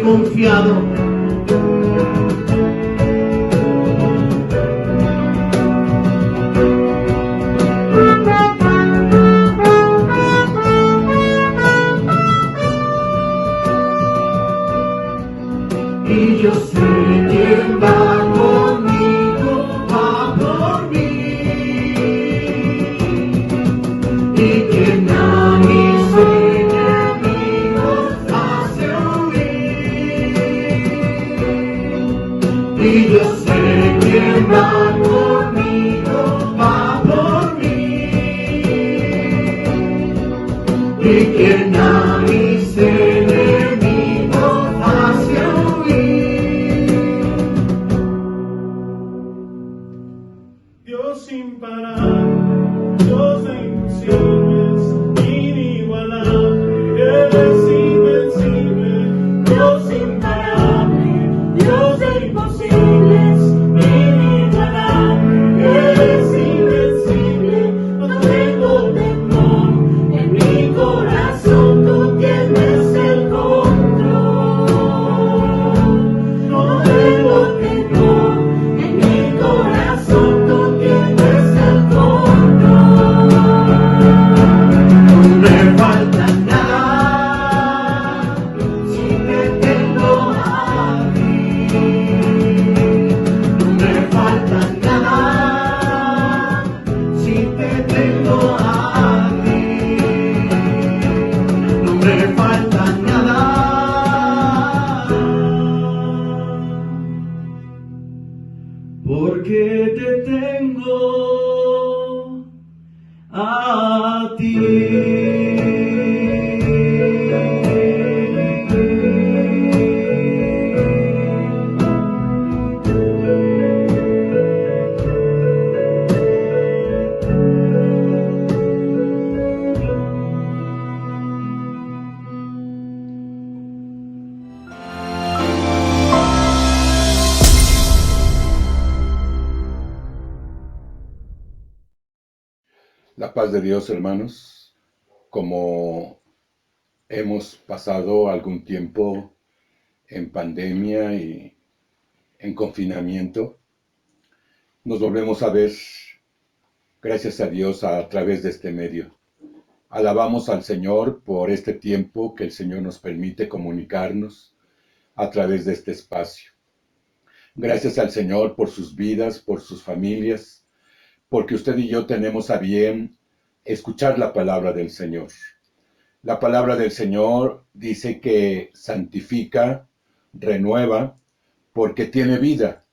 confiado. Y yo sé quién va conmigo, va por mí. Y quien a mis enemigos hace huir. Y yo sé quién va conmigo, va por mí. Y quien a mis enemigos hace huir. Dios sin parar, Dios de imposibles, inigualable, Él es invencible. Dios imparable, Dios de imposibles, inigualable, Él es invencible. No tengo temor en mi corazón, tú tienes el control. No tengo temor en mi corazón, tú tienes el control. No me falta nada si te tengo a ti. No me falta nada si te tengo a ti. No me falta nada. Porque te tengo a ti. La paz de Dios, hermanos. Como hemos pasado algún tiempo en pandemia y en confinamiento, nos volvemos a ver, gracias a Dios, a través de este medio. Alabamos al Señor por este tiempo que el Señor nos permite comunicarnos a través de este espacio. Gracias al Señor por sus vidas, por sus familias, porque usted y yo tenemos a bien escuchar la palabra del Señor. La palabra del Señor dice que santifica, renueva, porque tiene vida,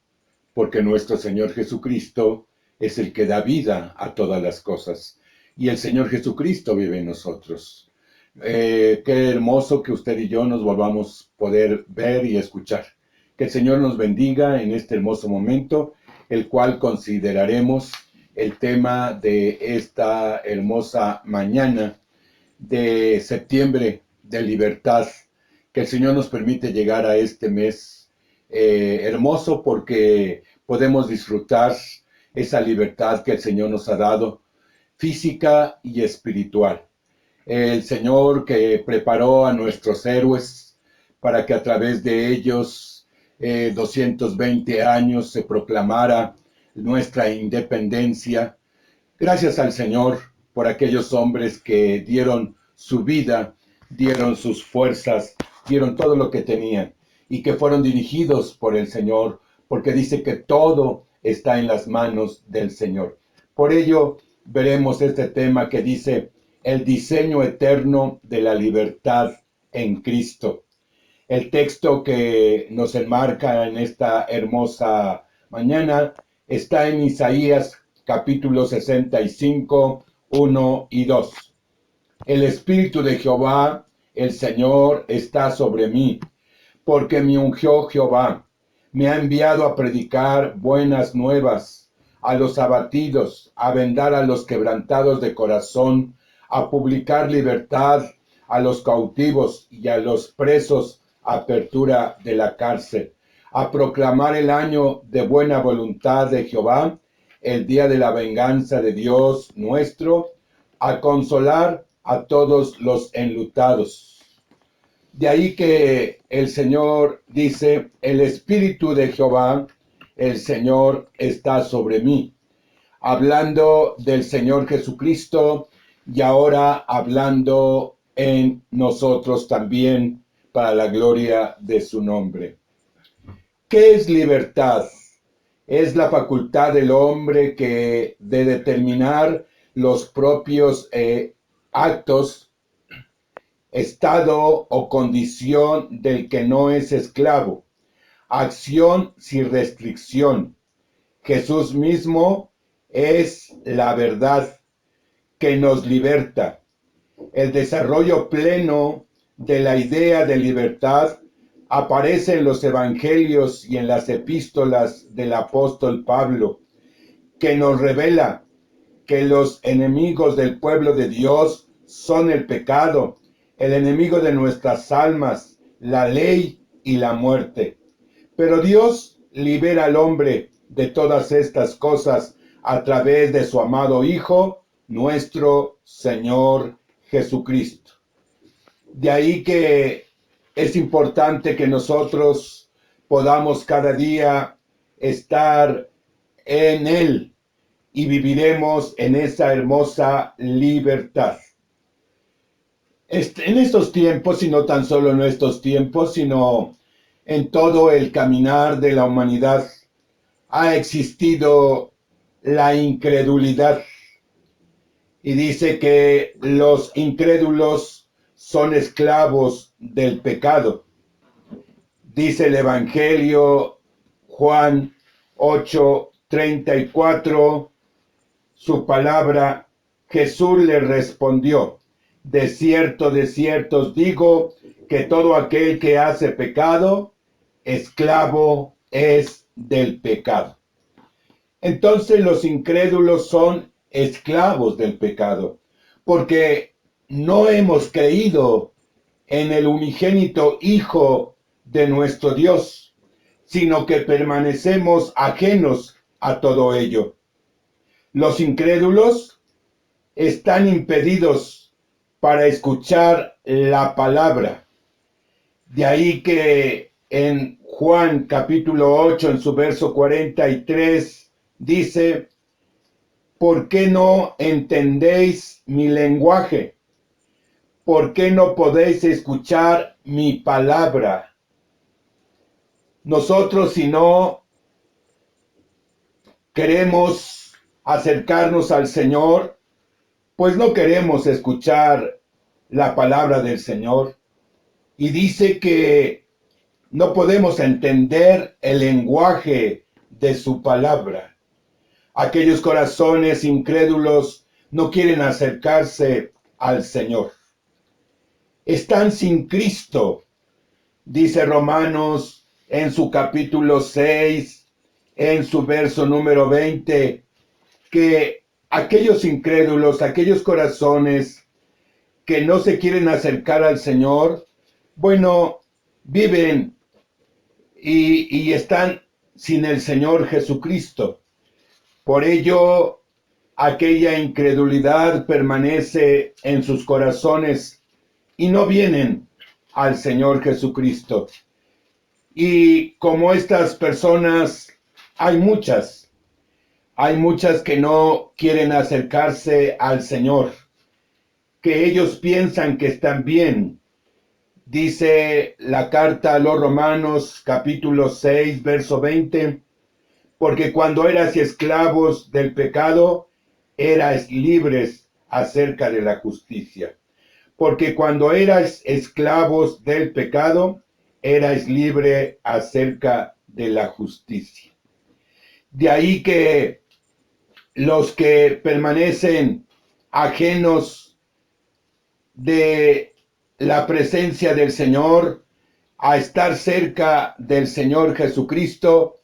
porque nuestro Señor Jesucristo es el que da vida a todas las cosas, y el Señor Jesucristo vive en nosotros. Qué hermoso que usted y yo nos volvamos a poder ver y escuchar. Que el Señor nos bendiga en este hermoso momento, el cual consideraremos el tema de esta hermosa mañana de septiembre de libertad, que el Señor nos permite llegar a este mes hermoso porque podemos disfrutar esa libertad que el Señor nos ha dado, física y espiritual. El Señor que preparó a nuestros héroes para que a través de ellos 220 años se proclamara nuestra independencia. Gracias al Señor por aquellos hombres que dieron su vida, dieron sus fuerzas, dieron todo lo que tenían y que fueron dirigidos por el Señor, porque dice que todo está en las manos del Señor. Por ello veremos este tema que dice el diseño eterno de la libertad en Cristo. El texto que nos enmarca en esta hermosa mañana está en Isaías capítulo 65, 1 y 2. El Espíritu de Jehová, el Señor, está sobre mí, porque me ungió Jehová. Me ha enviado a predicar buenas nuevas a los abatidos, a vendar a los quebrantados de corazón, a publicar libertad a los cautivos y a los presos, apertura de la cárcel, a proclamar el año de buena voluntad de Jehová, el día de la venganza de Dios nuestro, a consolar a todos los enlutados. De ahí que el Señor dice, el Espíritu de Jehová, el Señor está sobre mí, hablando del Señor Jesucristo y ahora hablando en nosotros también para la gloria de su nombre. ¿Qué es libertad? Es la facultad del hombre de determinar los propios actos, estado o condición del que no es esclavo, acción sin restricción. Jesús mismo es la verdad que nos liberta. El desarrollo pleno de la idea de libertad aparece en los evangelios y en las epístolas del apóstol Pablo, que nos revela que los enemigos del pueblo de Dios son el pecado, el enemigo de nuestras almas, la ley y la muerte. Pero Dios libera al hombre de todas estas cosas a través de su amado Hijo, nuestro Señor Jesucristo. De ahí que es importante que nosotros podamos cada día estar en Él y viviremos en esa hermosa libertad. En estos tiempos, y no tan solo en estos tiempos, sino en todo el caminar de la humanidad, ha existido la incredulidad. Y dice que los incrédulos son esclavos del pecado. Dice el Evangelio Juan 8:34, su palabra, Jesús le respondió, de cierto os digo, que todo aquel que hace pecado, esclavo es del pecado. Entonces los incrédulos son esclavos del pecado, porque no hemos creído en el unigénito Hijo de nuestro Dios, sino que permanecemos ajenos a todo ello. Los incrédulos están impedidos para escuchar la palabra. De ahí que en Juan capítulo 8, en su verso 43, dice, ¿por qué no entendéis mi lenguaje? ¿Por qué no podéis escuchar mi palabra? Nosotros, si no queremos acercarnos al Señor, pues no queremos escuchar la palabra del Señor. Y dice que no podemos entender el lenguaje de su palabra. Aquellos corazones incrédulos no quieren acercarse al Señor. Están sin Cristo, dice Romanos en su capítulo 6, en su verso número 20, que aquellos incrédulos, aquellos corazones que no se quieren acercar al Señor, bueno, viven y están sin el Señor Jesucristo. Por ello, aquella incredulidad permanece en sus corazones y no vienen al Señor Jesucristo. Y como estas personas, hay muchas que no quieren acercarse al Señor, que ellos piensan que están bien. Dice la carta a los Romanos, capítulo 6, verso 20, porque cuando eras esclavos del pecado, eras libres acerca de la justicia. Porque cuando eras esclavos del pecado, eras libre acerca de la justicia. De ahí que los que permanecen ajenos de la presencia del Señor, a estar cerca del Señor Jesucristo,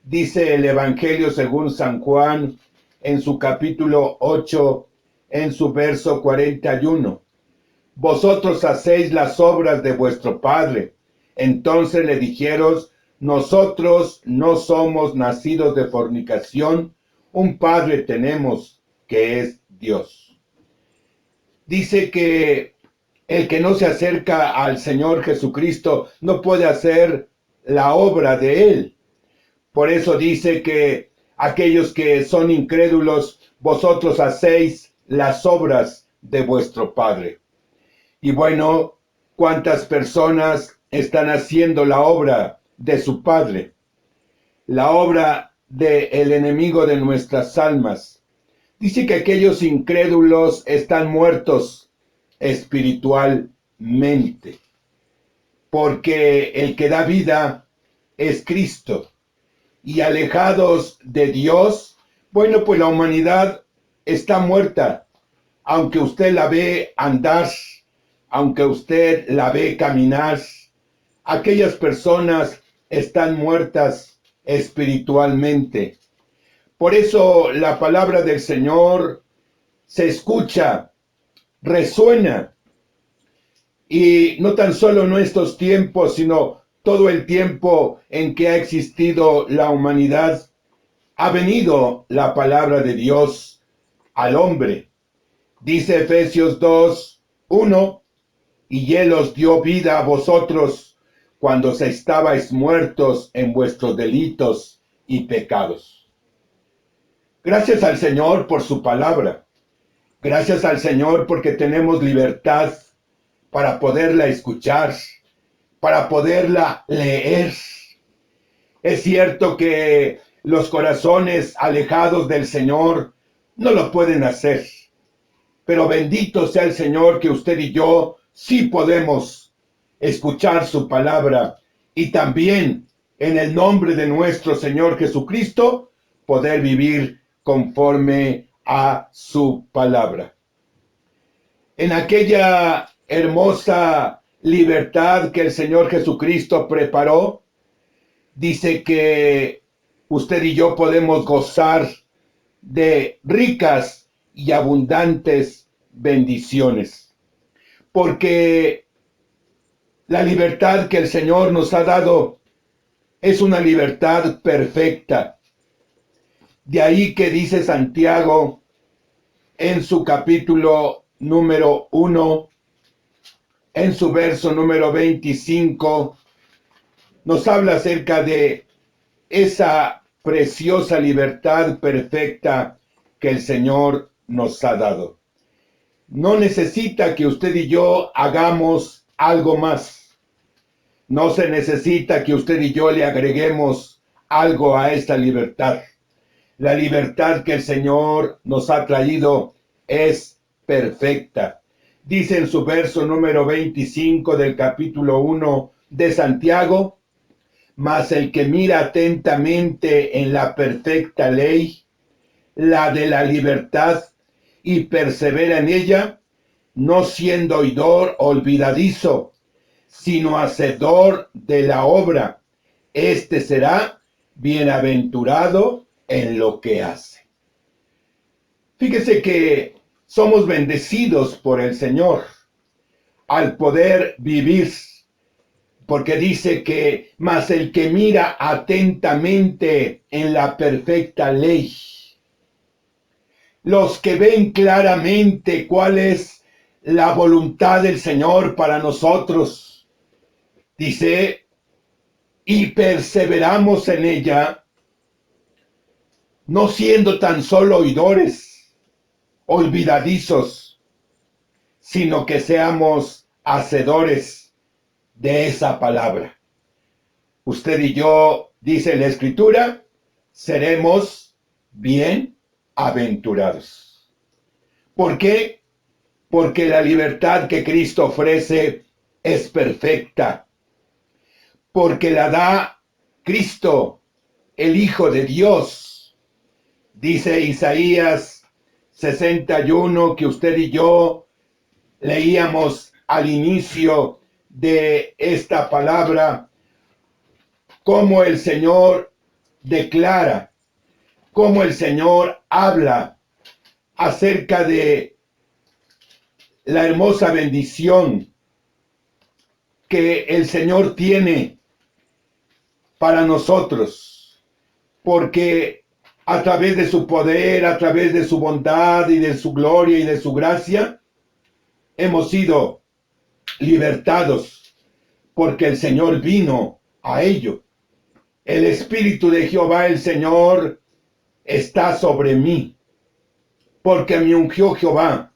dice el Evangelio según San Juan en su capítulo 8, en su verso 41. Vosotros hacéis las obras de vuestro padre. Entonces le dijeron, nosotros no somos nacidos de fornicación, un padre tenemos que es Dios. Dice que El que no se acerca al Señor Jesucristo no puede hacer la obra de Él. Por eso dice que aquellos que son incrédulos, vosotros hacéis las obras de vuestro Padre. Y bueno, ¿cuántas personas están haciendo la obra de su Padre? La obra del enemigo de nuestras almas. Dice que aquellos incrédulos están muertos espiritualmente, porque el que da vida es Cristo. Y alejados de Dios, bueno, pues la humanidad está muerta. Aunque usted la ve andar, aunque usted la ve caminar, aquellas personas están muertas espiritualmente. Por eso la palabra del Señor se escucha, resuena, y no tan solo en estos tiempos, sino todo el tiempo en que ha existido la humanidad, ha venido la palabra de Dios al hombre. Dice Efesios 2:1, y Él os dio vida a vosotros cuando estabais muertos en vuestros delitos y pecados. Gracias al Señor por su palabra. Gracias al Señor porque tenemos libertad para poderla escuchar, para poderla leer. Es cierto que los corazones alejados del Señor no lo pueden hacer, pero bendito sea el Señor que usted y yo sí podemos escuchar su palabra y también en el nombre de nuestro Señor Jesucristo poder vivir conforme a su palabra. En aquella hermosa libertad que el Señor Jesucristo preparó, dice que usted y yo podemos gozar de ricas y abundantes bendiciones, porque la libertad que el Señor nos ha dado es una libertad perfecta. De ahí que dice Santiago en su capítulo número 1, en su verso número 25, nos habla acerca de esa preciosa libertad perfecta que el Señor nos ha dado. No necesita que usted y yo hagamos algo más. No se necesita que usted y yo le agreguemos algo a esta libertad. La libertad que el Señor nos ha traído es perfecta. Dice en su verso número 25 del capítulo 1 de Santiago, mas el que mira atentamente en la perfecta ley, la de la libertad, y persevera en ella, no siendo oidor olvidadizo, sino hacedor de la obra, éste será bienaventurado en lo que hace. Fíjese que somos bendecidos por el Señor al poder vivir, porque dice que mas el que mira atentamente en la perfecta ley, los que ven claramente cuál es la voluntad del Señor para nosotros, dice, y perseveramos en ella, no siendo tan solo oidores, olvidadizos, sino que seamos hacedores de esa palabra. Usted y yo, dice la Escritura, seremos bienaventurados. ¿Por qué? Porque la libertad que Cristo ofrece es perfecta. Porque la da Cristo, el Hijo de Dios. Dice Isaías 61 que usted y yo leíamos al inicio de esta palabra, cómo el Señor declara, cómo el Señor habla acerca de la hermosa bendición que el Señor tiene para nosotros, porque a través de su poder, a través de su bondad y de su gloria y de su gracia, hemos sido libertados, porque el Señor vino a ello. El Espíritu de Jehová el Señor está sobre mí, porque me ungió Jehová,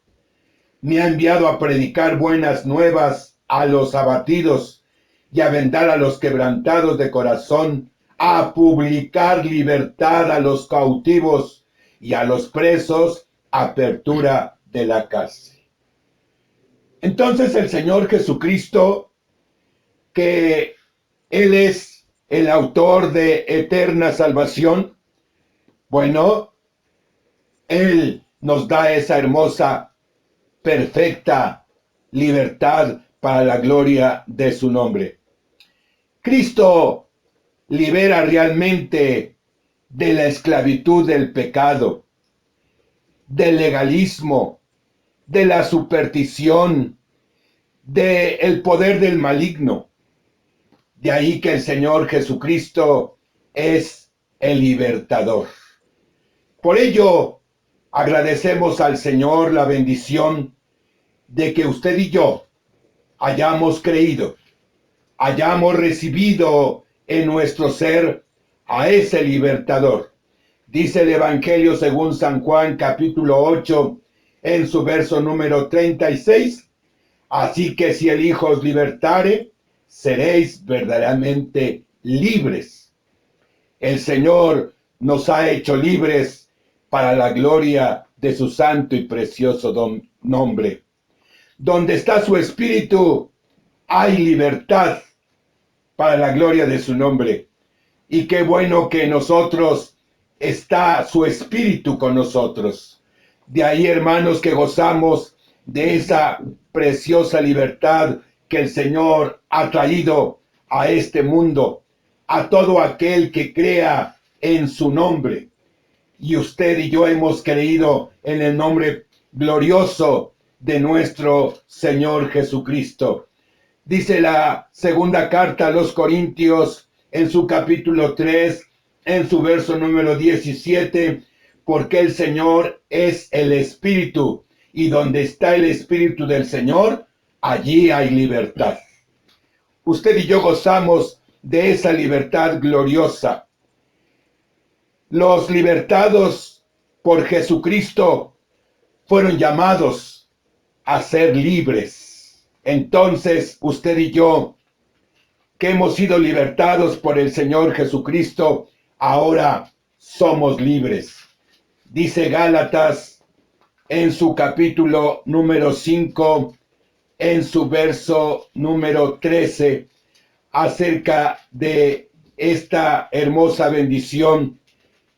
me ha enviado a predicar buenas nuevas a los abatidos y a vendar a los quebrantados de corazón, a publicar libertad a los cautivos y a los presos, apertura de la cárcel. Entonces el Señor Jesucristo, que Él es el autor de eterna salvación, bueno, Él nos da esa hermosa, perfecta libertad para la gloria de su nombre. Cristo libera realmente de la esclavitud del pecado, del legalismo, de la superstición, del poder del maligno. De ahí que el Señor Jesucristo es el libertador. Por ello, agradecemos al Señor la bendición de que usted y yo hayamos creído, hayamos recibido en nuestro ser a ese libertador. Dice el Evangelio según San Juan, capítulo 8, en su verso número 36, así que si el Hijo os libertare, seréis verdaderamente libres. El Señor nos ha hecho libres para la gloria de su santo y precioso nombre. Donde está su Espíritu, hay libertad para la gloria de su nombre. Y qué bueno que nosotros está su Espíritu con nosotros. De ahí, hermanos, que gozamos de esa preciosa libertad que el Señor ha traído a este mundo, a todo aquel que crea en su nombre. Y usted y yo hemos creído en el nombre glorioso de nuestro Señor Jesucristo. Dice la segunda carta a los Corintios en su capítulo 3, en su verso número 17, porque el Señor es el Espíritu, y donde está el Espíritu del Señor, allí hay libertad. Usted y yo gozamos de esa libertad gloriosa. Los libertados por Jesucristo fueron llamados a ser libres. Entonces, usted y yo, que hemos sido libertados por el Señor Jesucristo, ahora somos libres. Dice Gálatas en su capítulo número 5, en su verso número 13, acerca de esta hermosa bendición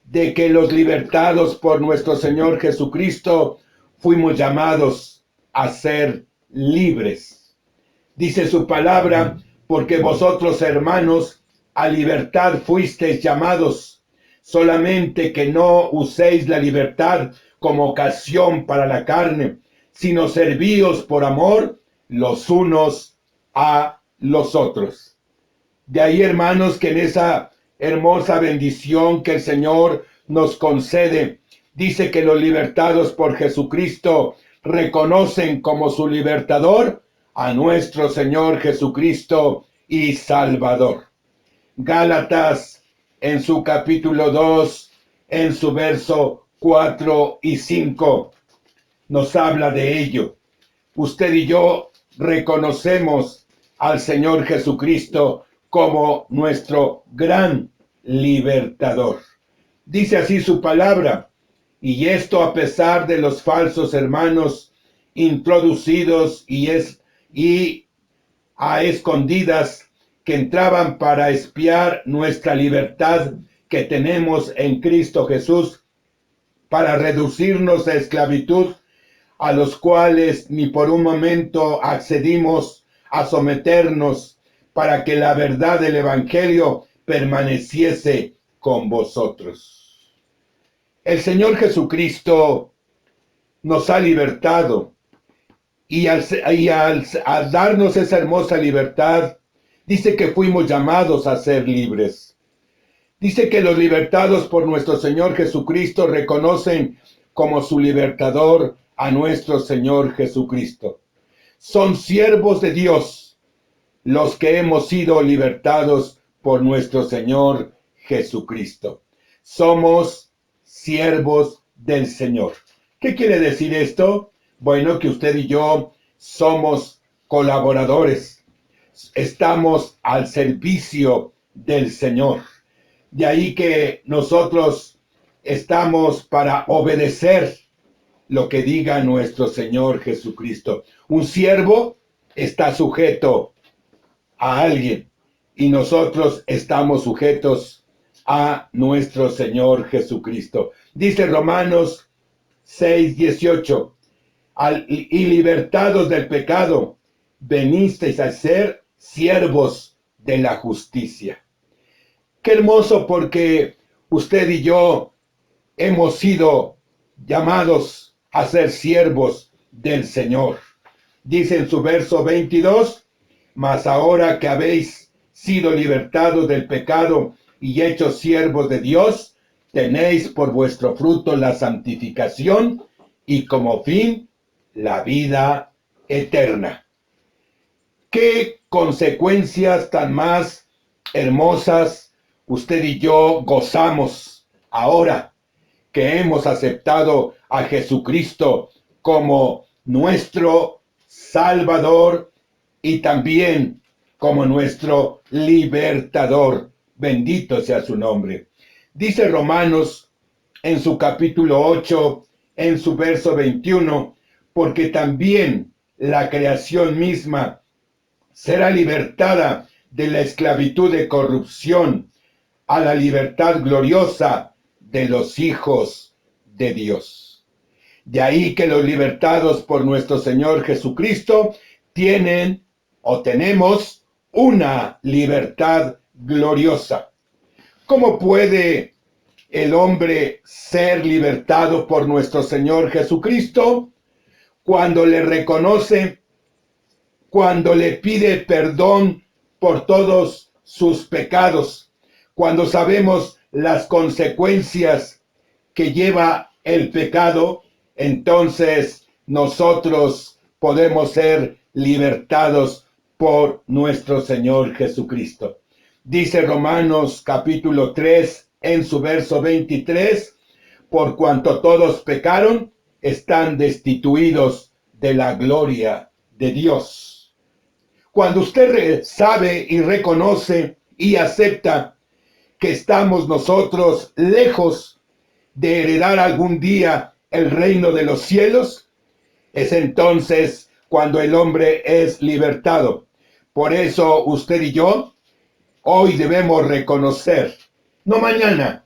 de que los libertados por nuestro Señor Jesucristo fuimos llamados a ser libres. Dice su palabra, porque vosotros, hermanos, a libertad fuisteis llamados, solamente que no uséis la libertad como ocasión para la carne, sino servíos por amor los unos a los otros. De ahí, hermanos, que en esa hermosa bendición que el Señor nos concede, dice que los libertados por Jesucristo reconocen como su libertador a nuestro Señor Jesucristo y Salvador. Gálatas en su capítulo 2, en su verso 4 y 5, nos habla de ello. Usted y yo reconocemos al Señor Jesucristo como nuestro gran libertador. Dice así su palabra, y esto a pesar de los falsos hermanos introducidos y a escondidas que entraban para espiar nuestra libertad que tenemos en Cristo Jesús, para reducirnos a esclavitud, a los cuales ni por un momento accedimos a someternos, para que la verdad del Evangelio permaneciese con vosotros. El Señor Jesucristo nos ha libertado, y al darnos esa hermosa libertad, dice que fuimos llamados a ser libres. Dice que los libertados por nuestro Señor Jesucristo reconocen como su libertador a nuestro Señor Jesucristo. son siervos de Dios los que hemos sido libertados por nuestro Señor Jesucristo. Somos siervos del Señor. ¿Qué quiere decir esto? Bueno, que usted y yo somos colaboradores. Estamos al servicio del Señor. De ahí que nosotros estamos para obedecer lo que diga nuestro Señor Jesucristo. Un siervo está sujeto a alguien y nosotros estamos sujetos a nuestro Señor Jesucristo. Dice Romanos 6:18, y libertados del pecado, venisteis a ser siervos de la justicia. Qué hermoso, porque usted y yo hemos sido llamados a ser siervos del Señor. Dice en su verso 22, mas ahora que habéis sido libertados del pecado y hechos siervos de Dios, tenéis por vuestro fruto la santificación y como fin la vida eterna. ¿Qué consecuencias tan más hermosas usted y yo gozamos ahora que hemos aceptado a Jesucristo como nuestro Salvador y también como nuestro libertador? Bendito sea su nombre. Dice Romanos en su capítulo 8, en su verso 21, porque también la creación misma será libertada de la esclavitud de corrupción a la libertad gloriosa de los hijos de Dios. De ahí que los libertados por nuestro Señor Jesucristo tienen o tenemos una libertad gloriosa. ¿Cómo puede el hombre ser libertado por nuestro Señor Jesucristo? Cuando le reconoce, cuando le pide perdón por todos sus pecados, cuando sabemos las consecuencias que lleva el pecado, entonces nosotros podemos ser libertados por nuestro Señor Jesucristo. Dice Romanos capítulo 3 en su verso 23, por cuanto todos pecaron, están destituidos de la gloria de Dios. Cuando usted sabe y reconoce y acepta que estamos nosotros lejos de heredar algún día el reino de los cielos, es entonces cuando el hombre es libertado. Por eso usted y yo hoy debemos reconocer, no mañana,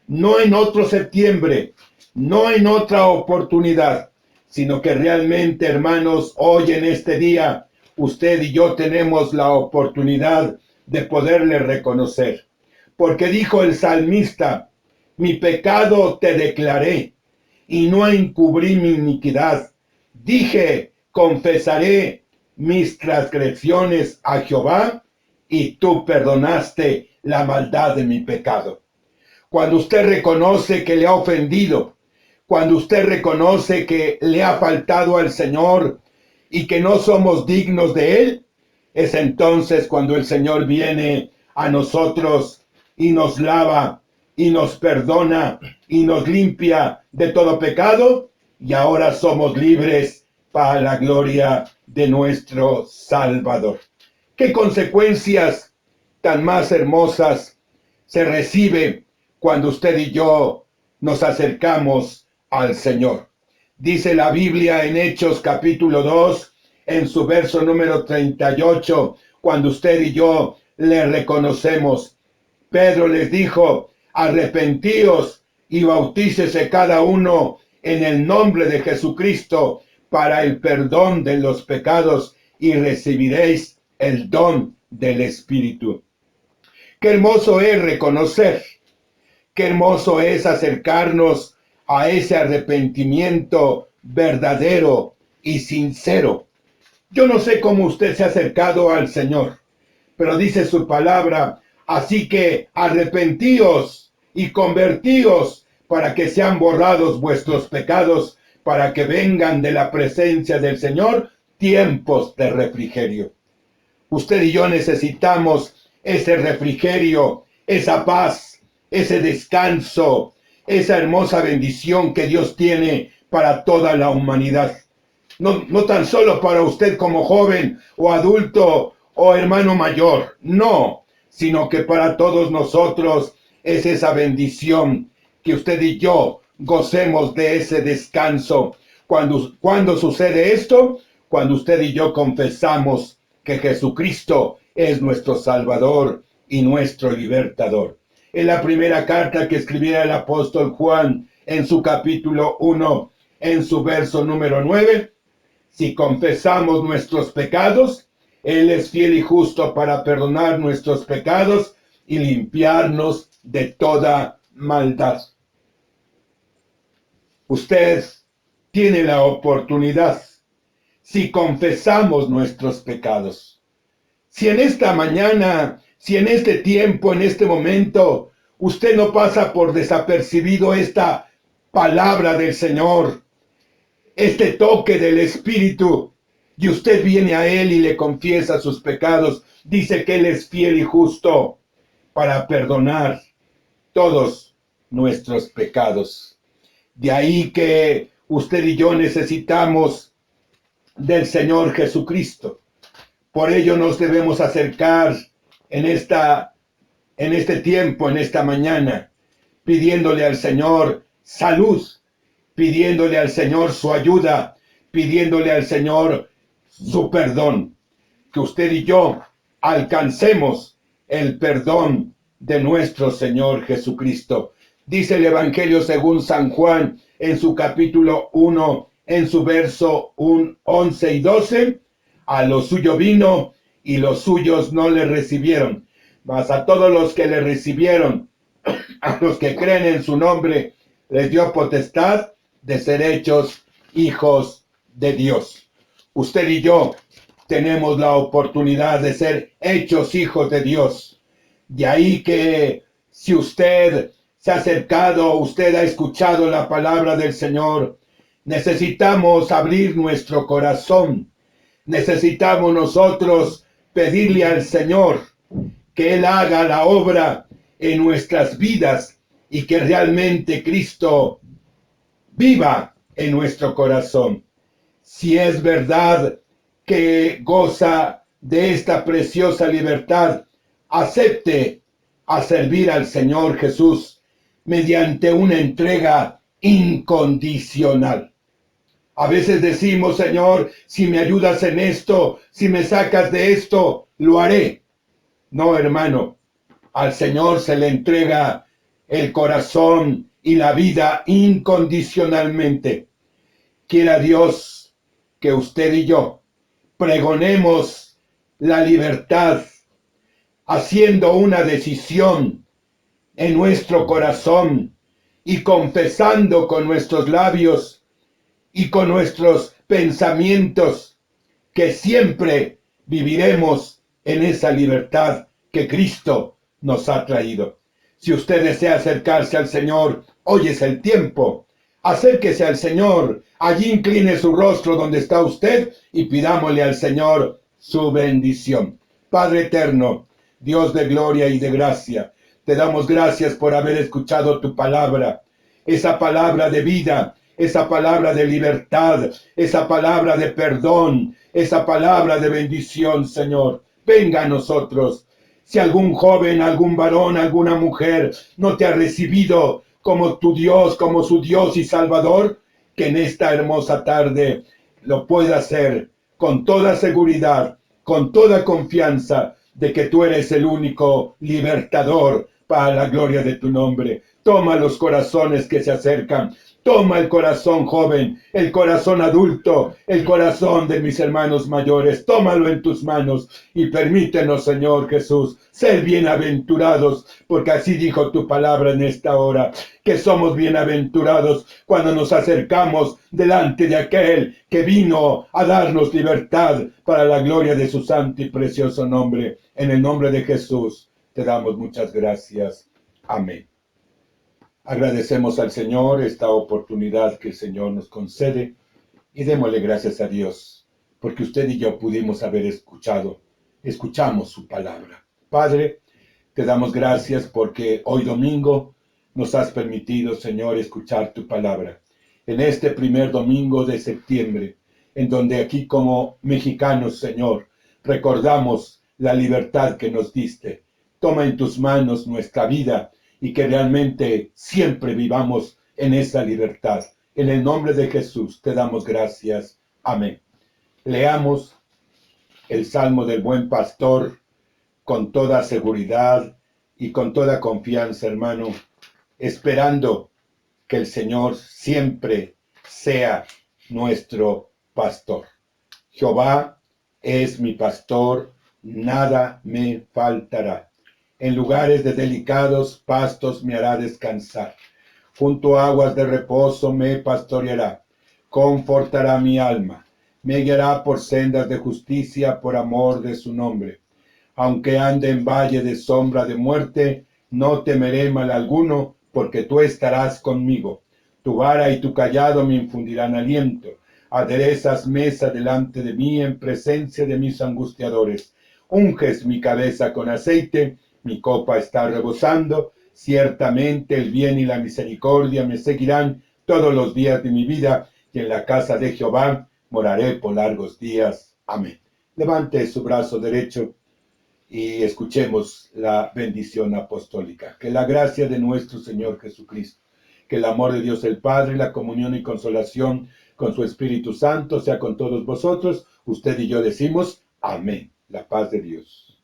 no en otro septiembre, no en otra oportunidad, sino que realmente, hermanos, hoy en este día, usted y yo tenemos la oportunidad de poderle reconocer. Porque dijo el salmista, mi pecado te declaré y no encubrí mi iniquidad. Dije, confesaré mis transgresiones a Jehová y tú perdonaste la maldad de mi pecado. Cuando usted reconoce que le ha ofendido, cuando usted reconoce que le ha faltado al Señor y que no somos dignos de Él, es entonces cuando el Señor viene a nosotros y nos lava y nos perdona y nos limpia de todo pecado, y ahora somos libres para la gloria de nuestro Salvador. ¿Qué consecuencias tan más hermosas se recibe cuando usted y yo nos acercamos al Señor? Dice la Biblia en Hechos capítulo 2, en su verso número 38, cuando usted y yo le reconocemos, Pedro les dijo, arrepentíos y bautícese cada uno en el nombre de Jesucristo para el perdón de los pecados y recibiréis el don del Espíritu. Qué hermoso es reconocer, qué hermoso es acercarnos a ese arrepentimiento verdadero y sincero. Yo no sé cómo usted se ha acercado al Señor, pero dice su palabra, así que arrepentíos y convertíos para que sean borrados vuestros pecados, para que vengan de la presencia del Señor tiempos de refrigerio. Usted y yo necesitamos ese refrigerio, esa paz, ese descanso, esa hermosa bendición que Dios tiene para toda la humanidad. No tan solo para usted como joven o adulto o hermano mayor, no, sino que para todos nosotros es esa bendición que usted y yo gocemos de ese descanso. ¿Cuándo sucede esto? Cuando usted y yo confesamos que Jesucristo es nuestro Salvador y nuestro libertador. En la primera carta que escribiera el apóstol Juan en su capítulo 1, en su verso número 9, si confesamos nuestros pecados, Él es fiel y justo para perdonar nuestros pecados y limpiarnos de toda maldad. Usted tiene la oportunidad, si confesamos nuestros pecados. Si en esta mañana, si en este tiempo, en este momento, usted no pasa por desapercibido esta palabra del Señor, este toque del Espíritu, y usted viene a Él y le confiesa sus pecados, dice que Él es fiel y justo para perdonar todos nuestros pecados. De ahí que usted y yo necesitamos del Señor Jesucristo. Por ello nos debemos acercar en este tiempo, en esta mañana, pidiéndole al Señor salud, pidiéndole al Señor su ayuda, pidiéndole al Señor su perdón. Que usted y yo alcancemos el perdón de nuestro Señor Jesucristo. Dice el Evangelio según San Juan en su capítulo 1, en su verso 11 y 12, a lo suyo vino y los suyos no le recibieron, mas a todos los que le recibieron, a los que creen en su nombre, les dio potestad de ser hechos hijos de Dios. Usted y yo tenemos la oportunidad de ser hechos hijos de Dios. De ahí que si usted se ha acercado, usted ha escuchado la palabra del Señor, necesitamos abrir nuestro corazón. Necesitamos nosotros pedirle al Señor que Él haga la obra en nuestras vidas y que realmente Cristo viva en nuestro corazón. Si es verdad que goza de esta preciosa libertad, acepte a servir al Señor Jesús mediante una entrega incondicional. A veces decimos, Señor, si me ayudas en esto, si me sacas de esto, lo haré. No, hermano, al Señor se le entrega el corazón y la vida incondicionalmente. Quiera Dios que usted y yo pregonemos la libertad, haciendo una decisión en nuestro corazón y confesando con nuestros labios y con nuestros pensamientos que siempre viviremos en esa libertad que Cristo nos ha traído. Si usted desea acercarse al Señor, hoy es el tiempo. Acérquese al Señor, allí incline su rostro donde está usted y pidámosle al Señor su bendición. Padre eterno, Dios de gloria y de gracia, te damos gracias por haber escuchado tu palabra, esa palabra de vida, esa palabra de libertad, esa palabra de perdón, esa palabra de bendición, Señor. Venga a nosotros. Si algún joven, algún varón, alguna mujer no te ha recibido como tu Dios, como su Dios y Salvador, que en esta hermosa tarde lo pueda hacer con toda seguridad, con toda confianza de que tú eres el único libertador para la gloria de tu nombre. Toma los corazones que se acercan. Toma el corazón joven, el corazón adulto, el corazón de mis hermanos mayores. Tómalo en tus manos y permítenos, Señor Jesús, ser bienaventurados, porque así dijo tu palabra en esta hora, que somos bienaventurados cuando nos acercamos delante de aquel que vino a darnos libertad para la gloria de su santo y precioso nombre. En el nombre de Jesús te damos muchas gracias. Amén. Agradecemos al Señor esta oportunidad que el Señor nos concede y démosle gracias a Dios porque usted y yo pudimos haber escuchamos su palabra. Padre, te damos gracias porque hoy domingo nos has permitido, Señor, escuchar tu palabra. En este primer domingo de septiembre, en donde aquí como mexicanos, Señor, recordamos la libertad que nos diste. Toma en tus manos nuestra vida y que realmente siempre vivamos en esa libertad. En el nombre de Jesús te damos gracias. Amén. Leamos el Salmo del Buen Pastor con toda seguridad y con toda confianza, hermano, esperando que el Señor siempre sea nuestro pastor. Jehová es mi pastor, nada me faltará. En lugares de delicados pastos me hará descansar. Junto a aguas de reposo me pastoreará. Confortará mi alma. Me guiará por sendas de justicia por amor de su nombre. Aunque ande en valle de sombra de muerte, no temeré mal alguno, porque tú estarás conmigo. Tu vara y tu cayado me infundirán aliento. Aderezas mesa delante de mí en presencia de mis angustiadores. Unges mi cabeza con aceite, mi copa está rebosando. Ciertamente el bien y la misericordia me seguirán todos los días de mi vida, y en la casa de Jehová moraré por largos días. Amén. Levante su brazo derecho y escuchemos la bendición apostólica. Que la gracia de nuestro Señor Jesucristo, que el amor de Dios el Padre, la comunión y consolación con su Espíritu Santo sea con todos vosotros. Usted y yo decimos amén. La paz de Dios.